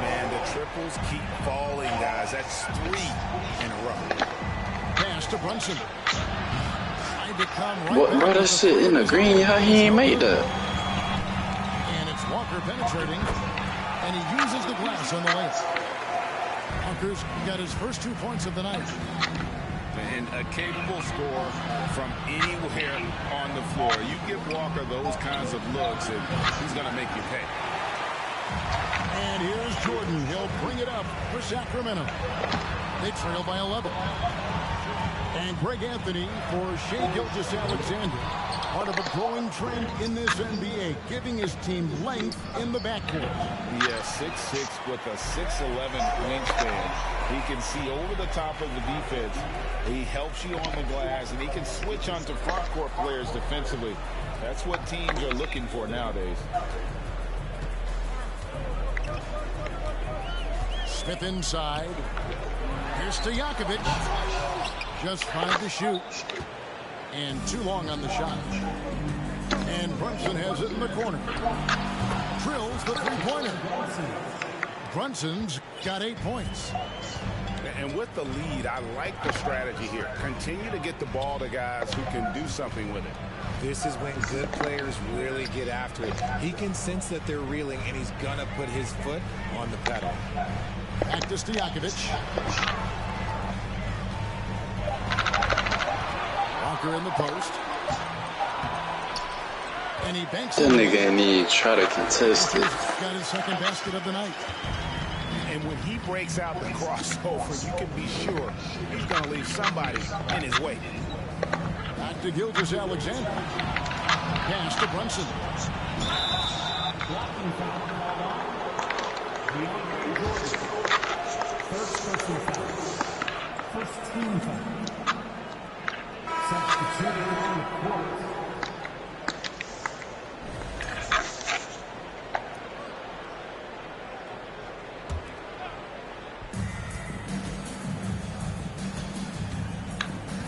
Man, the triples keep falling, guys. That's 3 in a row. Pass to Brunson. What, bro, that shit in the green, how he ain't made that? And it's Walker penetrating, and he uses the glass on the layup. Walker's got his first 2 points of the night. And a capable scorer from anywhere on the floor. You give Walker those kinds of looks, and he's going to make you pay. And here's Jordan. He'll bring it up for Sacramento. They trail by 11. And Greg Anthony for Shai Gilgeous-Alexander. Part of a growing trend in this NBA, giving his team length in the backcourt. Yeah, 6'6" with a 6'11" wingspan. He can see over the top of the defense. He helps you on the glass, and he can switch onto front court players defensively. That's what teams are looking for nowadays. Smith inside. Here's Stojakovic. Just 5 to shoot. And too long on the shot. And Brunson has it in the corner. Drills the three-pointer. Brunson's got 8 points. And with the lead, I like the strategy here. Continue to get the ball to guys who can do something with it. This is when good players really get after it. He can sense that they're reeling, and he's going to put his foot on the pedal. Back to Stojakovic. Walker in the post. And he banks That nigga ain't even try to contest it. Got his second basket of the night. And when he breaks out the crossover, you can be sure he's going to leave somebody in his way. Back to Gilgeous-Alexander. Pass to Brunson. First personal foul. First team foul. Substituting on the court.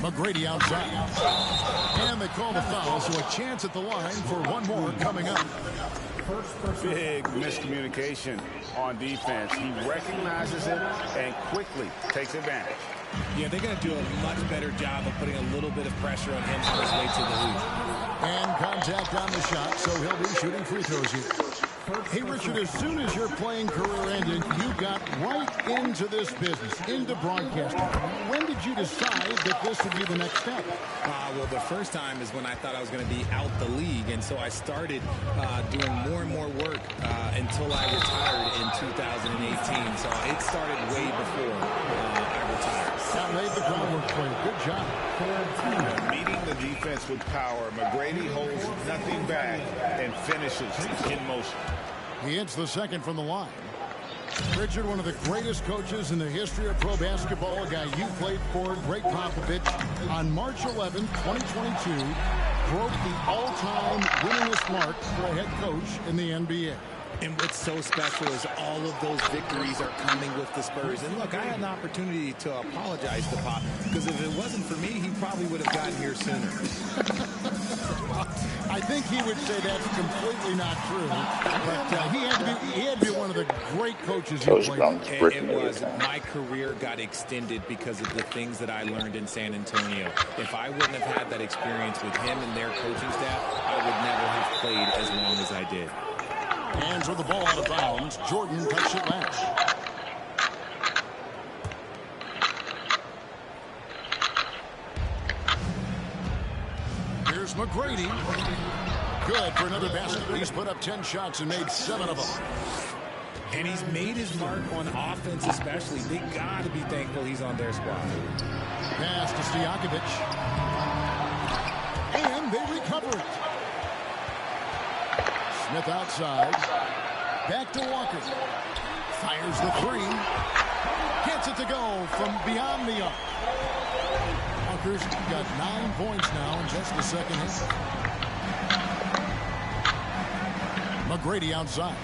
McGrady outside. And they call the foul, so a chance at the line for one more coming up. Big miscommunication on defense. He recognizes it and quickly takes advantage. Yeah, they're going to do a much better job of putting a little bit of pressure on him on his way to the hoop. And contact on the shot, so he'll be shooting free throws here. Hey, Richard, as soon as your playing career ended, you got right into this business, into broadcasting. When did you decide that this would be the next step? Well, the first time is when I thought I was going to be out the league, and so I started doing more and more work until I retired in 2018. So it started way before I retired. That laid the groundwork for you. Good job. Meeting the defense with power, McGrady holds nothing back and finishes in motion. He hits the second from the line. Richard, one of the greatest coaches in the history of pro basketball, a guy you played for, Greg Popovich, on March 11, 2022, broke the all-time winningest mark for a head coach in the NBA. And what's so special is all of those victories are coming with the Spurs. And look, I had an opportunity to apologize to Pop, because if it wasn't for me, he probably would have gotten here sooner. I think he would say that's completely not true. But he had to be one of the great coaches you played. It was. My career got extended because of the things that I learned in San Antonio. If I wouldn't have had that experience with him and their coaching staff, I would never have played as long as I did. Hands with the ball out of bounds. Jordan touched it last. Here's McGrady. Good for another basket. He's put up 10 shots and made 7 of them. And he's made his mark on offense especially. They got to be thankful he's on their squad. Pass to Stojakovic. And they recover it. Smith outside. Back to Walker. Fires the three. Gets it to go from beyond the arc. Walker's got 9 points now in just the second half. McGrady outside.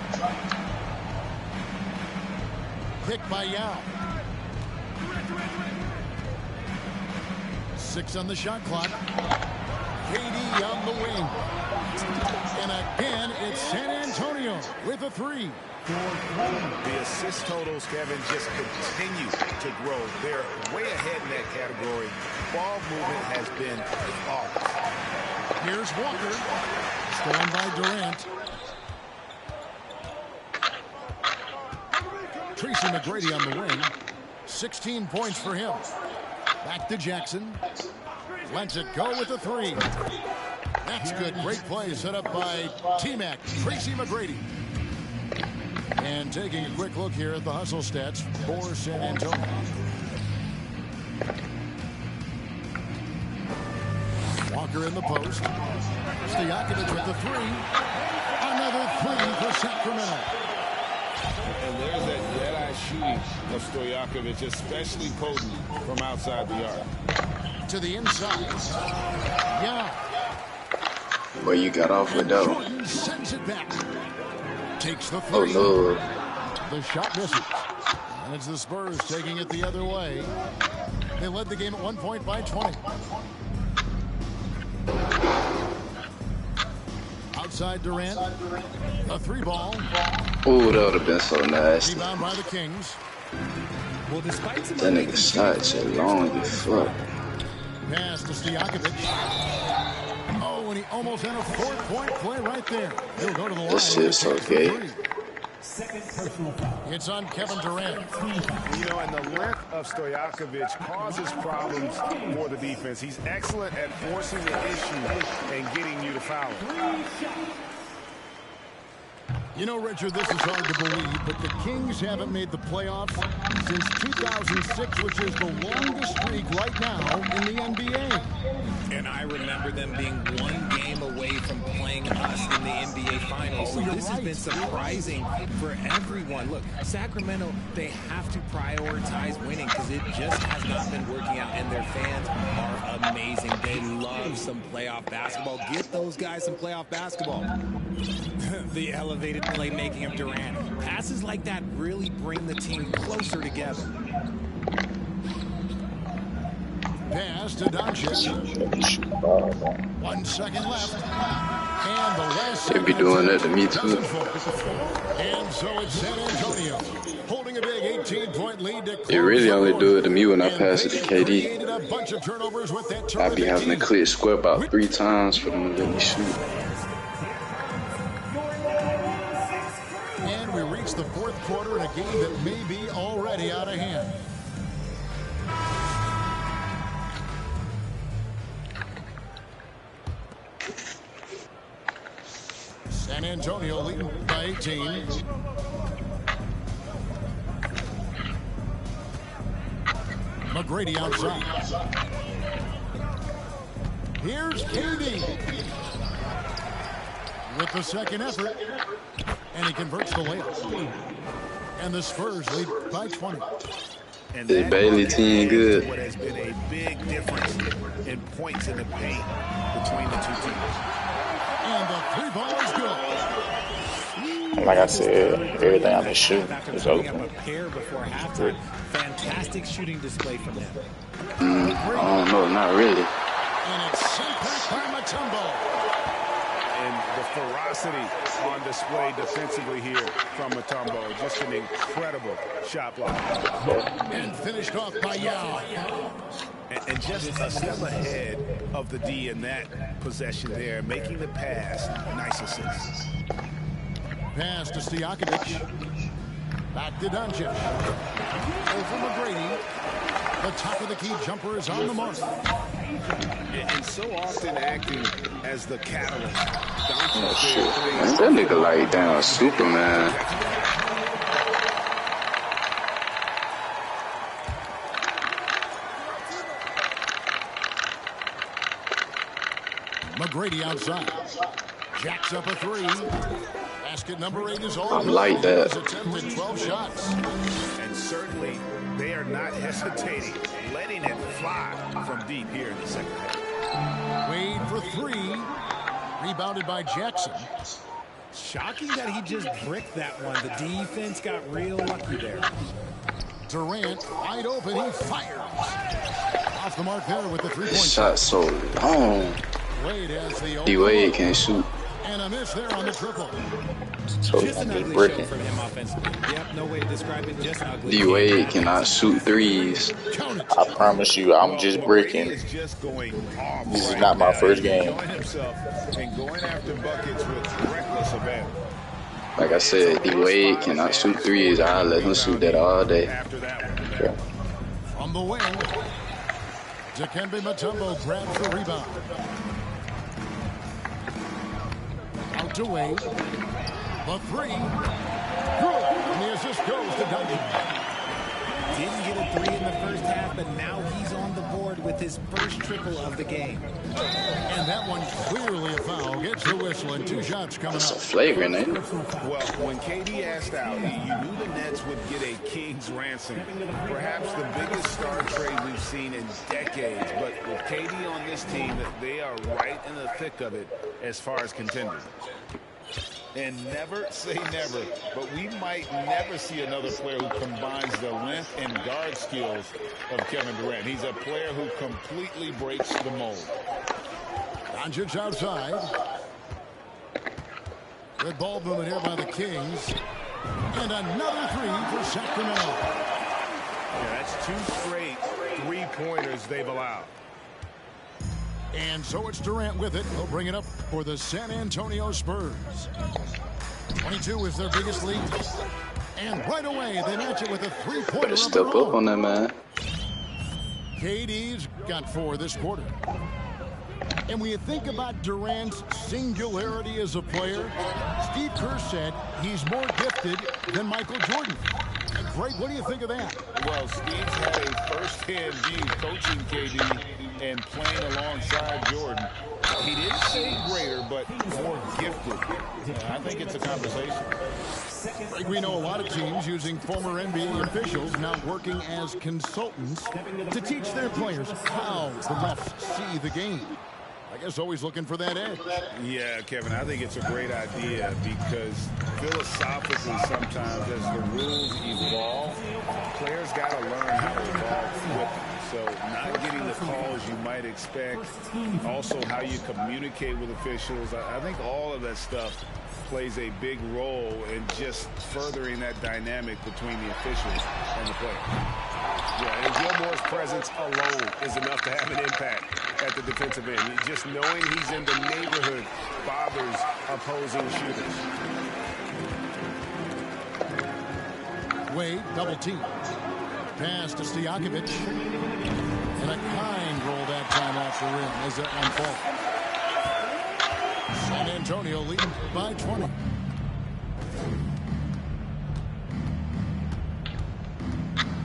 Pick by Yao. 6 on the shot clock. KD on the wing. And again, it's San Antonio with a 3. The assist totals, Kevin, just continue to grow. They're way ahead in that category. Ball movement has been flawless. Here's Walker. Stolen by Durant. Tracy McGrady on the wing. 16 points for him. Back to Jackson. Lets it go with the 3. That's good. Great play set up by T-Mac, Tracy McGrady. And taking a quick look here at the hustle stats for San Antonio. Walker in the post. Stojakovic with the 3. Another 3 for Sacramento. And there's that dead-eye shooting of Stojakovic, especially potent from outside the arc. To the inside. Yeah. Well, you got off with that one. Jordan sends it back. Takes the 3. Oh, no. The shot misses. And it's the Spurs taking it the other way. They led the game at 1 point by 20. Outside Durant. A 3 ball. Oh, that would have been so nasty. Rebound by the Kings. Well, despite some That nigga shots are long as fuck. Pass to Stojakovic. Oh, and he almost had a 4-point play right there. He'll go to the line. This shit's so gay. second personal foul. It's on Kevin Durant. You know, and the length of Stojakovic causes problems for the defense. He's excellent at forcing the issue and getting you to foul him. You know, Richard, this is hard to believe, but the Kings haven't made the playoffs since 2006, which is the longest streak right now in the NBA. And I remember them being one game away from playing us in the NBA Finals. So this has been surprising for everyone. Look, Sacramento, they have to prioritize winning because it just has not been working out. And their fans are amazing. They love some playoff basketball. Get those guys some playoff basketball. The elevated playmaking of Durant. Passes like that really bring the team closer together. Pass to Doncic. 1 second left. And the last They be doing that to me too. And so it's San Antonio holding a big 18-point lead to They really only do it to me when I pass it to KD. a bunch of turnovers with that I be having to clear square about 3 times for them to let me shoot. And we reach the fourth quarter in a game that may be already out of hand. San Antonio leading by 18. McGrady outside. Here's KD with the second effort, and he converts the layup. And the Spurs lead by 20. And The Bailey team good. What has been a big difference in points in the paint between the two teams. And the 3 ball is good. Like I said, everything I've been shooting is Up open. a pair before halftime. Fantastic shooting display from him. I don't know, not really. And it's sent back by Mutombo. And the ferocity on display defensively here from Mutombo. Just an incredible shot block. And finished off by Yao. And just a step ahead of the D in that possession there, making the pass. Nice assist. Pass to Stojakovic. Back to Doncic. Over McGrady. The top of the key jumper is on the mark. And so often acting as the catalyst. Oh shit. Man, that nigga like down Superman. McGrady outside. Jacks up a 3. Basket number 8 is all. I'm like that. Attempted 12 shots. And certainly they are not hesitating, letting it fly from deep here in the second half. Wade for 3. Rebounded by Jackson. Shocking that he just bricked that one. The defense got real lucky there. Durant wide open. He fires. Off the mark there with the 3-point Shot so long. Wade has the D-Wade can't shoot. And a miss there on the triple. So Just an I'm ugly bricking. show from him offensively. Yep, no way to describe it. Just ugly. D-Wade cannot shoot threes. I promise you, I'm just bricking. Is just going off This is right not my now. first He's game. enjoying himself and going after buckets with reckless abandon. Like I said, D-Wade cannot shoot threes. I'll let him shoot that all day. After that one. Yeah. From the wing. Dikembe Mutombo grabs the rebound. Out to Wade. The 3. Good. And the assist goes to Duncan. Didn't get a 3 in the first half, but now he's on the board with his first triple of the game. And that one clearly a foul. Gets the whistle and 2 shots coming It's a up. flagrant, ain't it? Well, when KD asked out, you knew the Nets would get a king's ransom. Perhaps the biggest star trade we've seen in decades. But with KD on this team, they are right in the thick of it as far as contenders. And never say never, but we might never see another player who combines the length and guard skills of Kevin Durant. He's a player who completely breaks the mold. Doncic outside. Good ball movement here by the Kings. And another 3 for Sacramento. Yeah, that's 2 straight 3-pointers they've allowed. And so it's Durant with it. He'll bring it up for the San Antonio Spurs. 22 is their biggest lead. And right away, they match it with a three-pointer. Step up on that, man. KD's got 4 this quarter. And when you think about Durant's singularity as a player, Steve Kerr said he's more gifted than Michael Jordan. Greg, what do you think of that? Well, Steve's had a first-hand view coaching KD and playing alongside Jordan. He didn't say greater, but more gifted. I think it's a conversation. Greg, we know a lot of teams using former NBA officials now working as consultants to teach their players how the refs see the game. I guess always looking for that edge. Yeah, Kevin, I think it's a great idea because philosophically sometimes as the rules evolve, players got to learn how to evolve with them. So not getting the calls you might expect, also how you communicate with officials. I think all of that stuff plays a big role in just furthering that dynamic between the officials and the players. Yeah, and Gilmore's presence alone is enough to have an impact at the defensive end. Just knowing he's in the neighborhood bothers opposing shooters. Wade, double team. Pass to Stojakovic. And a kind roll that time off the rim as it unfolds. San Antonio leading by 20.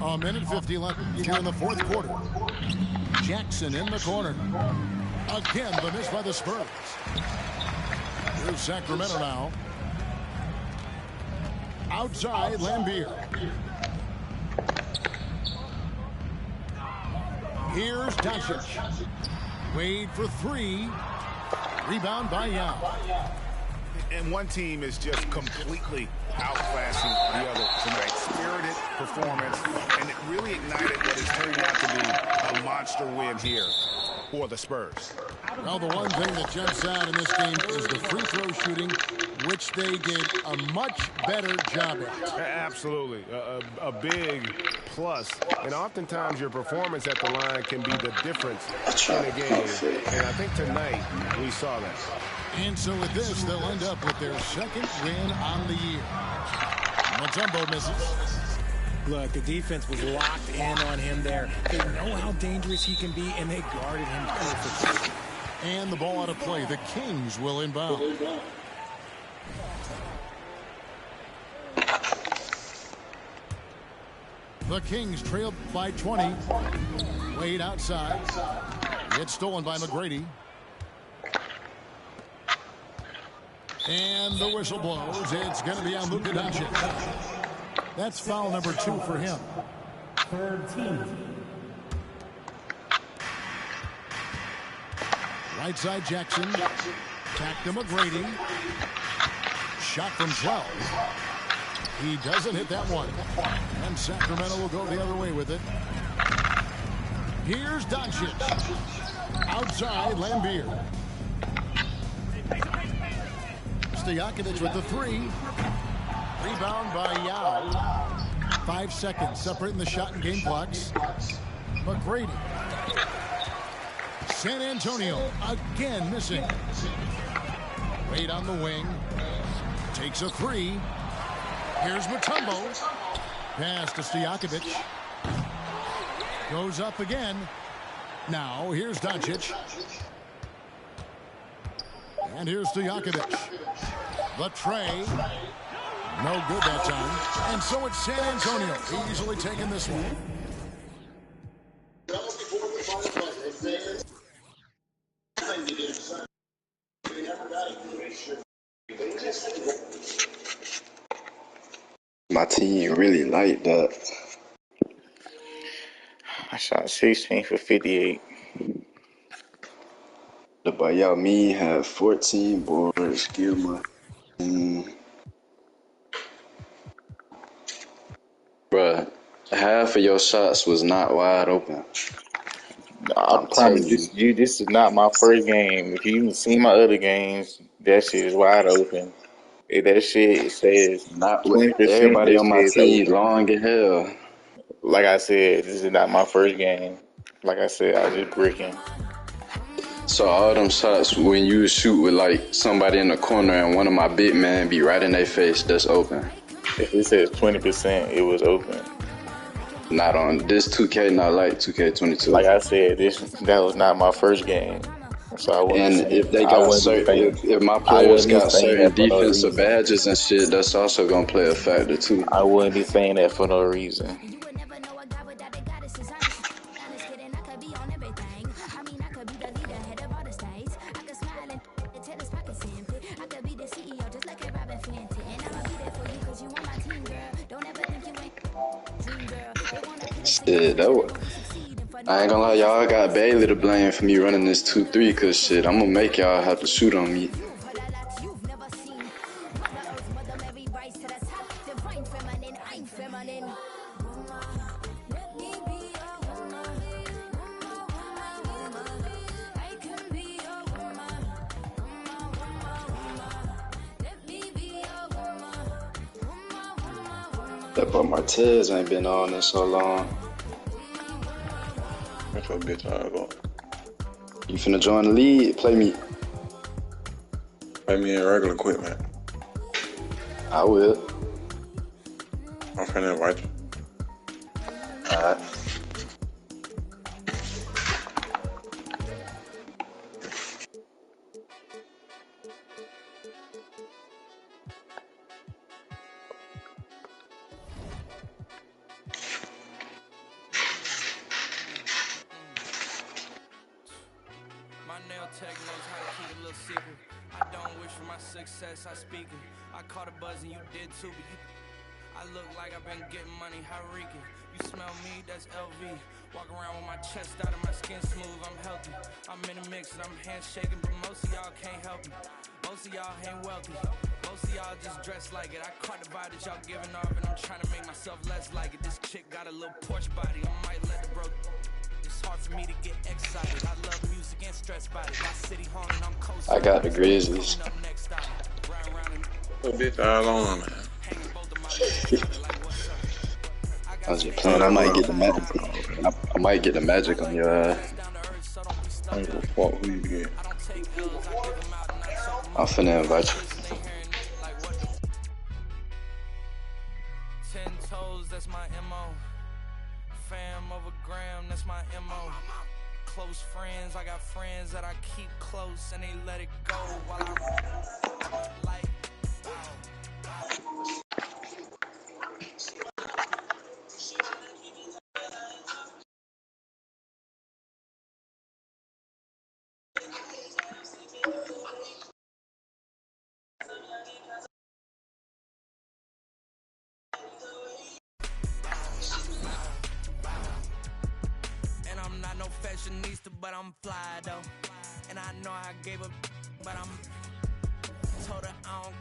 A minute 50 left here in the fourth quarter. Jackson in the corner. Again, the miss by the Spurs. Here's Sacramento now. Outside, Lambier. Here's Doncic. Wade for 3. Rebound by Yao. And one team is just completely outclassing the other tonight. Spirited performance, and it really ignited what is turning out to be a monster win here for the Spurs. Well, the one thing that jumps out in this game is the free throw shooting, which they did a much better job at. Absolutely. A big plus. And oftentimes your performance at the line can be the difference in a game. And I think tonight we saw that. And so with this, they'll end up with their second win on the year. Mutombo misses. Look, the defense was locked in on him there. They know how dangerous he can be, and they guarded him perfectly. And the ball out of play. The Kings will inbound. The Kings trailed by 20. Wade outside. It's stolen by McGrady. And the whistle blows. It's going to be on Luka Doncic. That's foul number 2 for him. Third team. Right side Jackson. Back to McGrady. Shot from 12. He doesn't hit that one. And Sacramento will go the other way with it. Here's Doncic. Outside, Lambier. Stojakovic with the 3. Rebound by Yao. 5 seconds separating the shot and game clocks. McGrady. San Antonio again missing. Wade on the wing. Takes a 3. Here's Mutombo. Pass to Stojakovic. Goes up again. Now here's Doncic. And here's Stojakovic. The tray. No good that time. And so it's San Antonio easily taking this one. My team really like that. I shot 16 for 58. The Bayou Me had 14 boards. Gilmore. Bruh, half of your shots was not wide open. I promise you, this is not my first game. If you even seen my other games, that shit is wide open. If that shit says not with everybody on my team long as hell. Like I said, this is not my first game. Like I said, I was just bricking. So all them shots when you shoot with like somebody in the corner and one of my big men be right in their face, that's open. If it says 20%, it was open. Not on this 2K, not like 2K22. Like I said, that was not my first game. So I wouldn't. And if they got certain, if my players got certain defensive badges and shit, that's also gonna play a factor too. I wouldn't be saying that for no reason. Shit, I ain't gonna lie, y'all got Bailey to blame for me running this 2-3, cause shit, I'm gonna make y'all have to shoot on me. That boy Martez ain't been on in so long. That's what bitch I got. You finna join the league? Play me. Play me in regular equipment. I will. I'm finna invite you. Alright. Success, I speak it. I caught a buzz and you did too, but I look like I've been getting money, how reeking. You smell me, that's LV. Walk around with my chest out and my skin smooth, I'm healthy. I'm in a mix and I'm handshaking, but most of y'all can't help me. Most of y'all ain't wealthy. Most of y'all just dress like it. I caught the vibe that y'all giving off and I'm trying to make myself less like it. This chick got a little Porsche body, I might let the bro. It's hard for me to get excited. I love music and stress body. My city home and I'm coast. I got the Grizzlies. A bitch all on, man. I was just playing. I might get the magic. I might get the magic on your ass. I don't give a fuck who you get. I'm finna invite you. 10 toes, that's my MO. Fam over gram, that's my MO. Close friends, I got friends that I keep close and they let it go while I like. And I'm not no fashionista, but I'm fly though. And I know I gave up, but I'm told her I don't,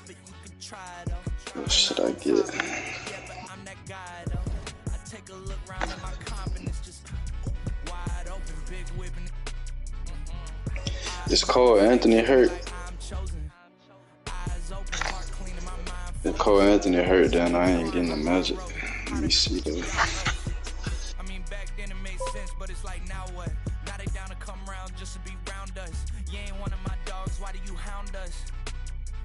but you can try though. What should I get? Yeah, but I'm that guy though. I take a look around and my confidence just wide open, big whipping. Is Cole Anthony hurt? If Cole Anthony hurt, then I ain't getting the magic. Let me see though. I mean, back then it made sense, but it's like now what? Now they down to come round just to be round us. You ain't one of my dogs, why do you hound us?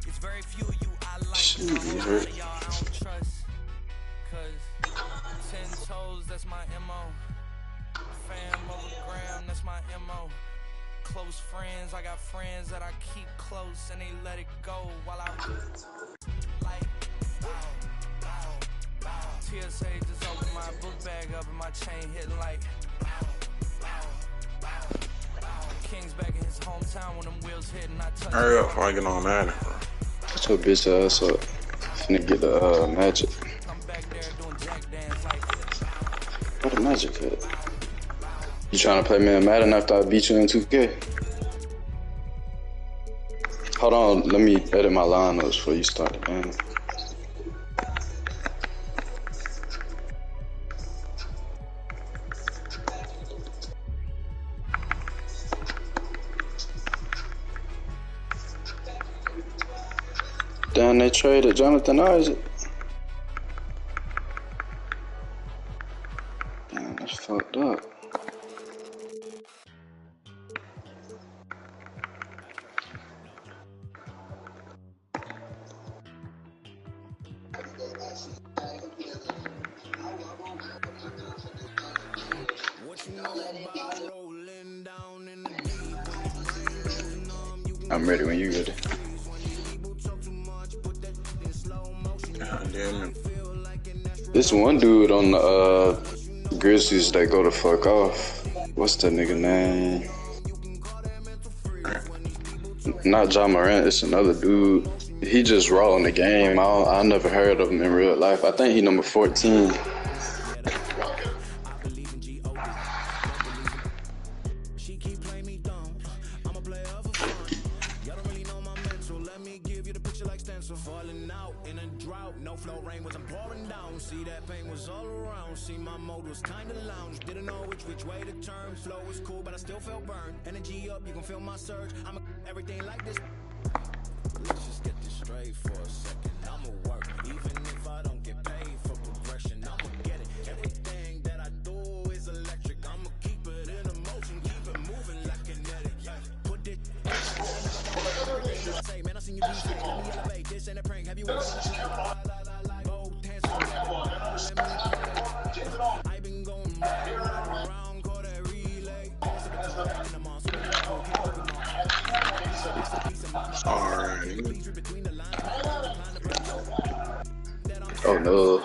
It's very few of you I like. Shoot, he a hurt. lot of y'all I don't trust. Cause 10 toes, that's my MO. Fam over gram, that's my MO. Close friends, I got friends that I keep close and they let it go while I like TSA just opened my book bag up and my chain hitting like King's back in his hometown when them wheels hitting. I touch. Hurry up before I get on that. What's your bitch ass up? Finna get the magic. I'm back there doing jack dance like Where the magic at? You trying to play me in Madden after I beat you in 2K? Hold on, let me edit my lineups before you start the game. Damn, they traded Jonathan Isaac. Damn, that's fucked up. I'm ready when you ready. God damn it. This one dude on the Grizzlies that go the fuck off. What's that nigga name? Not Ja Morant, it's another dude. He just raw in the game. I never heard of him in real life. I think he number 14. Everything like this. Let's just get this straight for a second. I'ma work, even if I don't get paid for progression. I'ma get it. Everything that I do is electric. I'ma keep it in motion, keep it moving like kinetic. Put it. Say, man, I seen you do shit. Let me elevate. This ain't a prank. Have you ever seen I've been going around, call that relay. Oh no.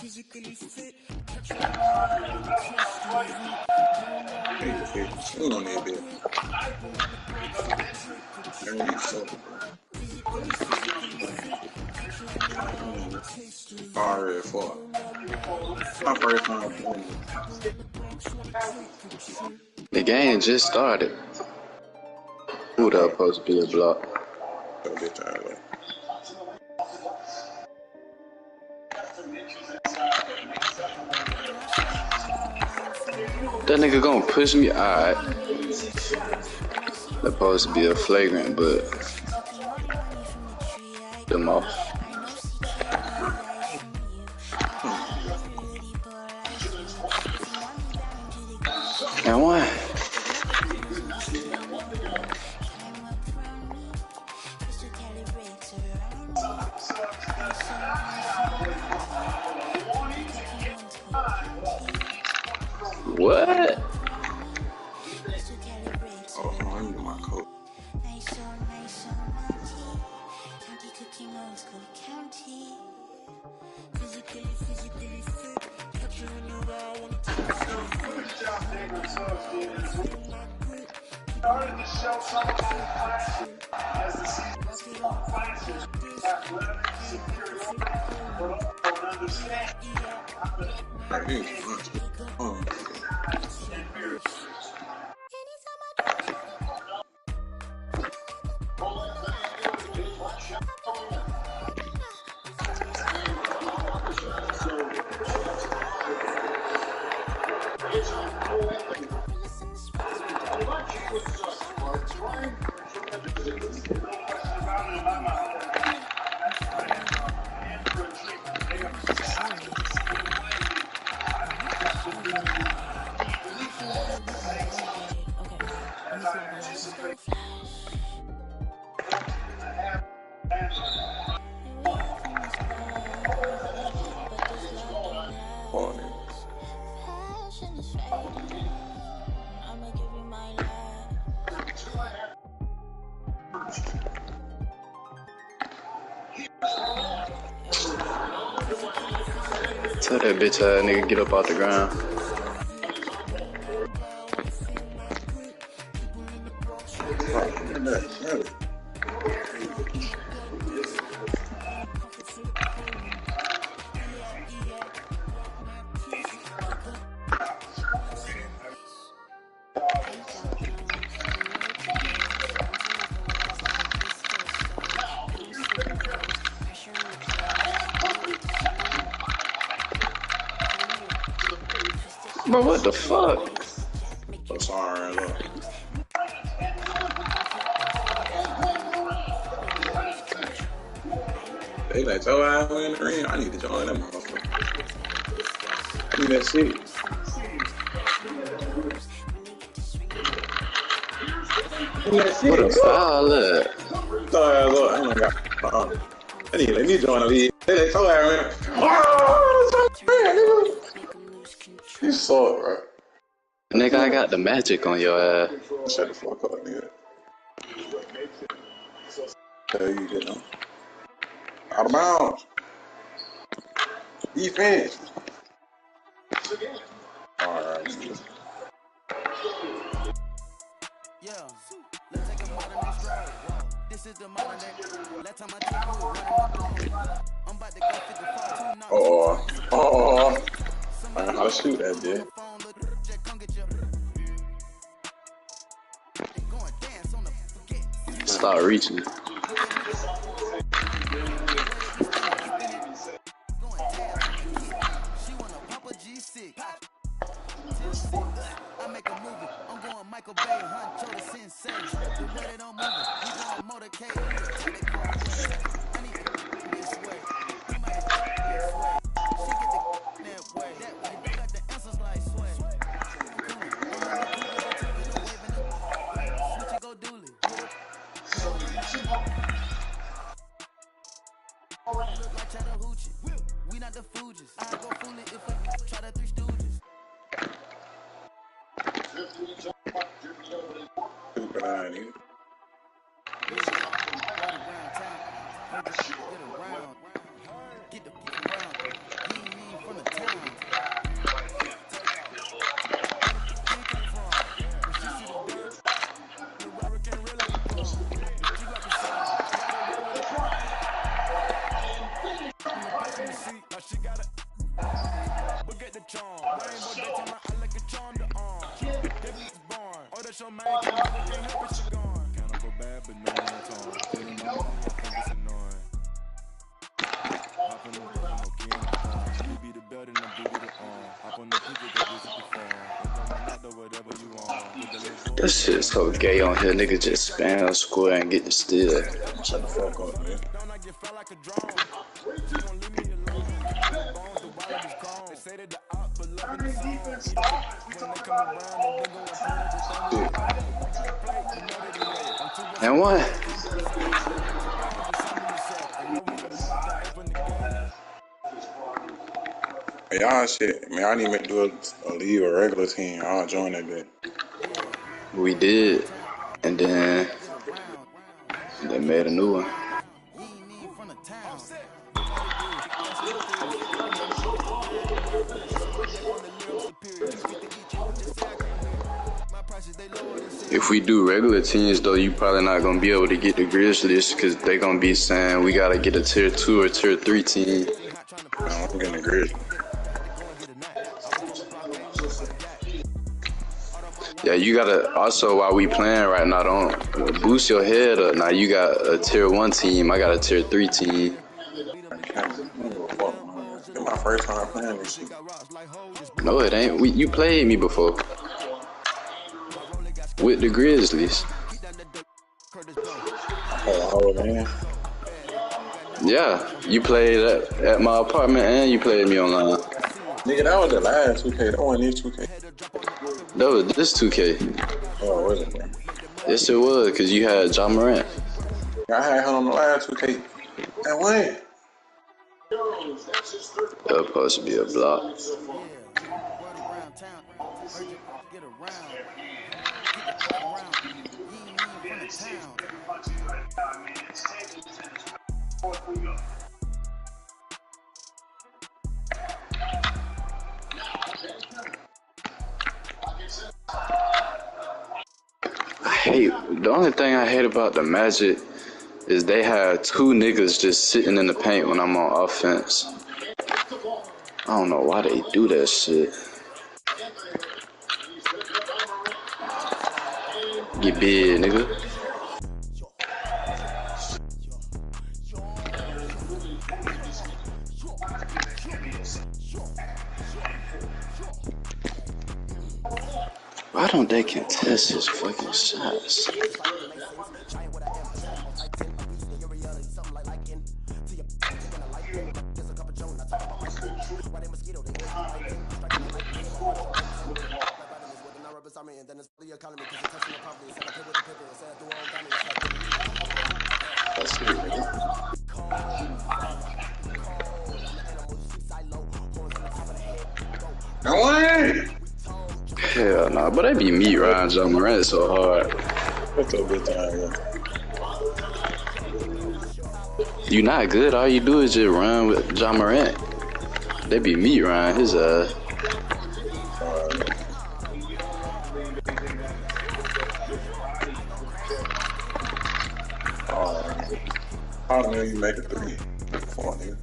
Physically fit. Tune on that bit. Far for my first time. The game just started. Who that supposed to be a block? That nigga gonna push me? Alright. That's supposed to be a flagrant, but them off. And one. What? Oh, let me get my coat. Started to show some of those flashes as the season flashes athletic superiority, but don't understand. Tell that bitch nigga get up off the ground. Bro, what the fuck? I'm sorry, look. They let your ass in the ring. I need to join them motherfucker. Do that shit. What a foul at? Sorry, look, I ain't got. I need to let me join the league. They let your ass in. Oh, you saw it, bro. Nigga, I got the magic on your ass. Shut the fuck up, nigga. Hell, you get them. Out of bounds. Defense. Alright. Yeah, let's take a modern stride. This is the modern day. Last time I took you, I'm about to go 55. Oh. I know how to shoot that, bitch. Start reaching. I make a movie. I'm going Michael Bay, Huncho the Sensei. The way they don't move it, we going motorcade. I need to this way. You might this way. She get the that way. That way. You got the answers like sway. Switch it, go dooley. Look like Chattahoochee. We not the Fugees. I go fool it if I try the Three Stooges. Stupid eye, nigga. Get the around. He ain't from the town. She got it. Look at the charm. Rainbow dating my I like a charm to arm. Debbie's born. Oh, that's your man. Can't help it, she gone. Kind of a bad, but no one torn. Feeling my mom, I think it's annoying. Hop on the no king. You be the belt and the booty the arm. Hop on the picture, go visit the farm. Not the whatever you want. That shit's so gay on here. Nigga just spam square and get the steal. Shut the fuck up, man. Don't I get felt like a drone? She gon' leave me alone. Bones, the wallet is gone. They say that the op for loving the song. When they come around, they go And what? Hey, y'all shit. Man, I need to do a league or a regular team. I'll join that bitch. We did. And then they made a new one. If we do regular teams, though, you probably not going to be able to get the Grizzlies because they going to be saying we got to get a tier 2 or tier 3 team. I'm getting the Grizzlies. Yeah, you got to also, while we playing right now, don't boost your head up. Now you got a tier 1 team, I got a tier 3 team. It's my first time playing this shit. No, it ain't. You played me before. With the Grizzlies. Oh, man. Yeah, you played at my apartment and you played me online. Nigga, that was the last 2K. That wasn't this 2K. That was this 2K. Oh, was it, man? Yes, it was, because you had Ja Morant. I had him on the last 2K. And when? That was supposed to be a block. The only thing I hate about the Magic is they have 2 niggas just sitting in the paint when I'm on offense. I don't know why they do that shit. Get big, nigga. Why don't they contest his fucking shots? That's it, nigga. No way! Hell nah, but they be meat Ryan John Morant so hard. What's up, bitch? You not good. All you do is just run with John Morant. They be meat Ryan his ass. I don't know you make a 3. 4, nigga.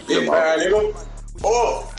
Big man, nigga. Oh!